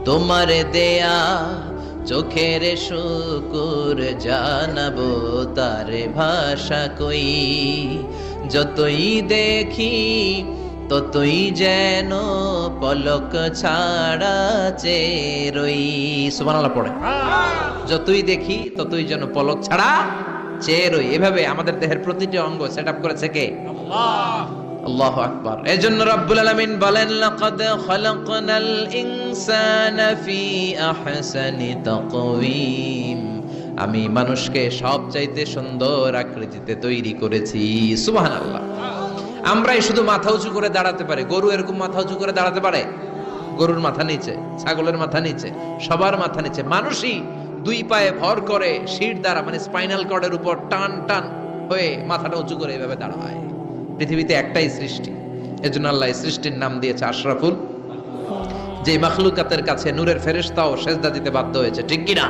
তোমারে দেয়া চোখের শুকুর জানাবো তারে ভাষা কই, যতই দেখি ততই যেন পলক ছাড়া চেরই। সুবহানাল্লাহ পড়ে। যতই দেখি ততই যেন পলক ছাড়া চেরই। এভাবে আমাদের দেহের প্রতিটি অঙ্গ সেটআপ করেছে কে? আল্লাহ। আল্লাহু আকবার। এজন্য রব্বুল আলামিন বলেন লাকাদ খালাকনাল ইনসানা ফি আহসানি তাকওয়িম, আমি মানুষকে সবচাইতে সুন্দর আকৃতিতে তৈরি করেছি। সুবহানাল্লাহ। আমরাই শুধু মাথা উঁচু করে দাঁড়াতে পারি, গরু এরকম মাথা উঁচু করে দাঁড়াতে পারে? গরুর মাথা নিচে, ছাগলের মাথা নিচে, সবার মাথা নিচে। মানুষই 2 পায়ে ভর করে শির দ্বারা মানে স্পাইনাল কর্ডের উপর টান টান হয়ে মাথাটা উঁচু করে এভাবে দাঁড়ায়। পৃথিবীতে একটাই সৃষ্টি, এজন্য আল্লাহ এই সৃষ্টির নাম দিয়েছে আশরাফুল, যে মাখলুকাতের কাছে নূরের ফেরেশতাও সেজদা দিতে বাধ্য হয়েছে। ঠিক কি না?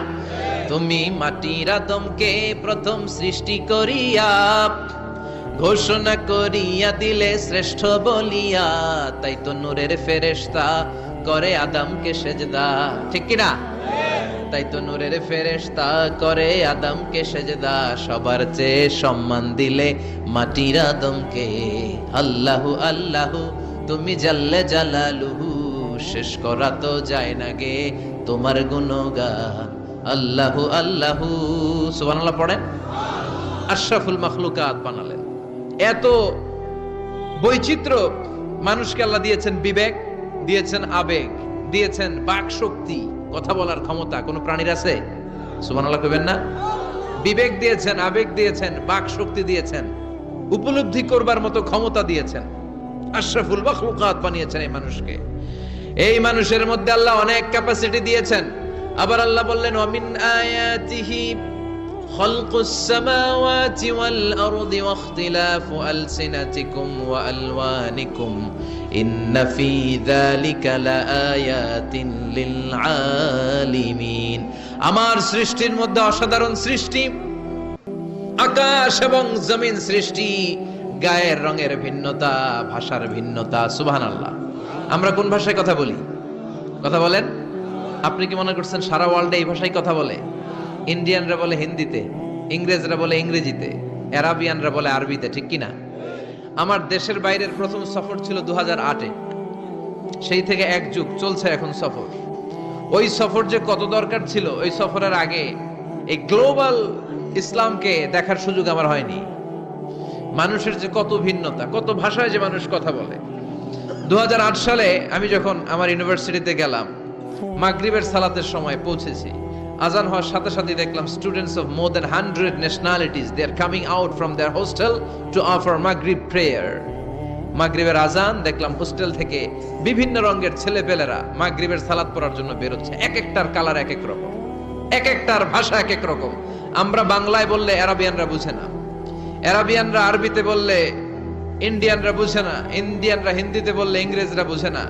তুমি মাটির আদমকে প্রথম সৃষ্টি করিয়া ঘোষণা করিয়া দিলে শ্রেষ্ঠ বলিয়া, তাই তো নূরের ফেরেশতা করে আদমকে সেজদা। ঠিক কি না? তাই তো নূরের ফেরেশতা করে আদমকে সেজদা, সবার চেয়ে সম্মান দিলে মাটির আদমকে। আল্লাহু আল্লাহু তুমি জাল্লে জালালুহু, শেষ করা তো যায় না গে তোমার গুণগান। আল্লাহু আল্লাহু। সুবহানাল্লাহ পড়েন। আশরাফুল মাখলুকাত বানালেন। এত বৈচিত্র্য মানুষকে আল্লাহ দিয়েছেন, বিবেক দিয়েছেন, আবেগ দিয়েছেন, বাক শক্তি, কথা বলার ক্ষমতা। কোন প্রাণীর আছে? সুবহানাল্লাহ কইবেন না? বিবেক দিয়েছেন, আবেগ দিয়েছেন, বাক শক্তি দিয়েছেন, উপলব্ধি করবার মতো ক্ষমতা দিয়েছেন। আশরাফুল মাখলুকাত বানিয়েছেন এই মানুষকে। এই মানুষের মধ্যে আল্লাহ অনেক ক্যাপাসিটি দিয়েছেন। আবার আল্লাহ বললেন ওয়ামিন আয়াতিহি খালকুস সামাওয়াতি ওয়াল আরদি ওয়াখতিলাফু আলসিনাতিকুম ওয়া আলওয়ানিকুম ইন্না ফি যালিকা লাআয়াতিন লিল আলিমিন। আমার সৃষ্টির মধ্যে অসাধারণ সৃষ্টি, আকাশ এবং জমিন সৃষ্টি, গায়ের রঙের ভিন্নতা, ভাষার ভিন্নতা। সুবহানাল্লাহ। আমরা কোন ভাষায় কথা বলি? কথা বলেন। আপনি কি মনে করছেন সারা ওয়ার্ল্ডে এই ভাষায় কথা বলে? ইন্ডিয়ানরা বলে হিন্দিতে, ইংরেজরা বলে ইংরেজিতে, আরাবিয়ানরা বলে আরবিতে। ঠিক কি না? আমার দেশের বাইরের প্রথম সফর ছিল 2008-এ। সেই থেকে এক যুগ চলছে এখন সফর। ওই সফর যে কত দরকার ছিল, ওই সফরের আগে এই গ্লোবাল ইসলামকে দেখার সুযোগ আমার হয়নি। মানুষের যে কত ভিন্নতা, কত ভাষায় যে মানুষ কথা বলে। 2008 সালে আমি যখন আমার ইউনিভার্সিটিতে গেলাম, মাগরিবের সালাতের সময় পৌঁছেছি। আজান হওয়ার সাথে সাথে দেখলাম students of more than 100 nationalities they are coming out from their hostel to offer মাগরিব প্রেয়ার। মাগরিবের আজান দেখলাম হোস্টেল থেকে বিভিন্ন রঙের ছেলেপেলেরা মাগরিবের সালাত পড়ার জন্য বের হচ্ছে। এক একটার কালার এক এক রকম, এক একটার ভাষা এক এক রকম। আমরা বাংলায় বললে আরাবিয়ানরা বুঝে না, আরাবিয়ানরা আরবিতে বললে ইন্ডিয়ানরা বুঝে না, ইন্ডিয়ানরা হিন্দিতে বললে ইংরেজরা বুঝে না,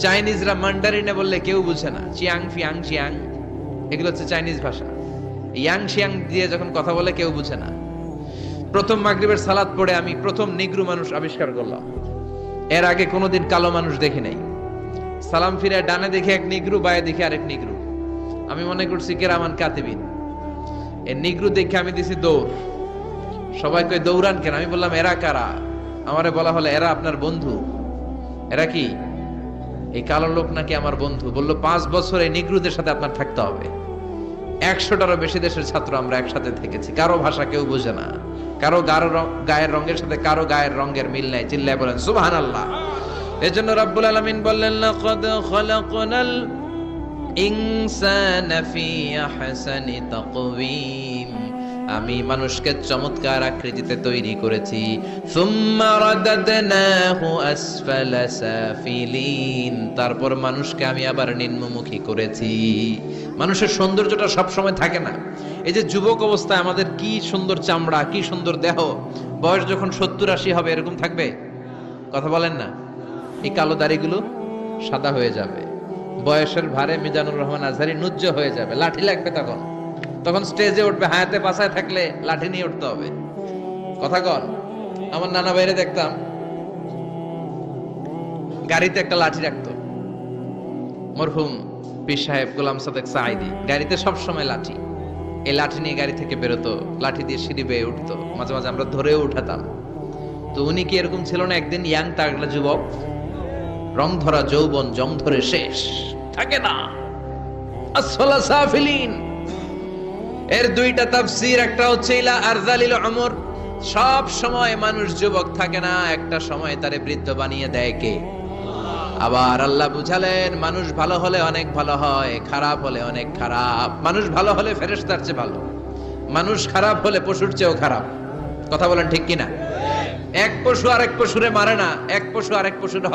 চাইনিজরা মান্ডারিনে বললে কেউ বুঝে না। চিয়াং ফিয়াং চিয়াং, এগুলো হচ্ছে চাইনিজ ভাষা। ইয়াং শিয়াং দিয়ে যখন কথা বলে কেউ বুঝে না। প্রথম মাগরিবের সালাত পড়ে আমি প্রথম নিগ্রু মানুষ আবিষ্কার করলাম। এর আগে কোনোদিন কালো মানুষ দেখি নাই। সালাম ফিরে ডানে দেখে এক নিগ্রু, বায়ে দেখে আরেক নিগ্রু। আমি মনে করছি কেরামান কাতিবিন। এই নিগ্রু দেখে আমি দিছি দৌড়। সবাই কই দৌড়ান কেন? আমি বললাম এরা কারা? আমারে বলা হলো এরা আপনার বন্ধু। এরা কি? এই কালো লোক নাকি আমার বন্ধু। বলল 5 বছর এই নিগ্রুদের সাথে আপনার থাকতে হবে। 100টারও বেশি দেশের ছাত্র আমরা একসাথে থেকেছি, কারো ভাষা কেউ বোঝে না, কারো গায়ের রঙের সাথে কারো গায়ের রঙের মিল নাই। চিল্লায় বলেন সুবহানাল্লাহ। এজন্য রব্বুল আলামিন বললেন লাকাদ খালাকনাল ইনসানা ফি আহসানি তাকওয়িম, আমি মানুষকে চমৎকার আকৃতিতে তৈরি করেছি। সুম্মা রাদাদনাহু আসফালা সাফিলিন, তারপর মানুষকে আমি আবার নিম্নমুখী করেছি। মানুষের সৌন্দর্যটা সব সময় থাকে না। এই যে যুবক অবস্থায় আমাদের কি সুন্দর চামড়া, কি সুন্দর দেহ, বয়স যখন 70-80 হবে এরকম থাকবে? কথা বলেন না। এই কালো দাড়িগুলো সাদা হয়ে যাবে, বয়সের ভারে মিজানুর রহমান আজহারি নুজ্জ হয়ে যাবে, লাঠি লাগবে তখন। তখন স্টেজে উঠবে, হায়াতে পাশায় থাকলে লাঠি নিয়ে উঠতে হবে। কথা কন। আমার নানা বাইরে দেখতাম গাড়িতে একটা লাঠি রাখতো, মরহুম পীর সাহেব গোলাম সাদেক সাঈদী, গাড়িতে সব সময় লাঠি। এই লাঠি নিয়ে গাড়ি থেকে বেরোতো, লাঠি দিয়ে সিঁড়ি বেয়ে উঠতো, মাঝে মাঝে আমরা ধরেও উঠাতাম। তো উনি কি এরকম ছিল না? একদিন ইয়াং তাগড়া যুবক, রং ধরা যৌবন, জং ধরে শেষ থাকে না। আসফালা সাফিলিন এর দুইটা তাফসীর, একটা হচ্ছে ইলা আরযালিল উমর, সব সময় মানুষ যুবক থাকে না, একটা সময় তারে বৃদ্ধ বানিয়ে দেয় কে? আবার আল্লাহ বুঝালেন মানুষ ভালো হলে অনেক ভালো হয়, খারাপ হলে অনেক খারাপ। মানুষ ভালো হলে ফেরেশতার চেয়ে ভালো, মানুষ খারাপ হলে পশুর চেয়েও খারাপ। কথা বলেন ঠিক কিনা? এক পশু আরেক পশুরে মারে না, এক পশু আরেক পশুরে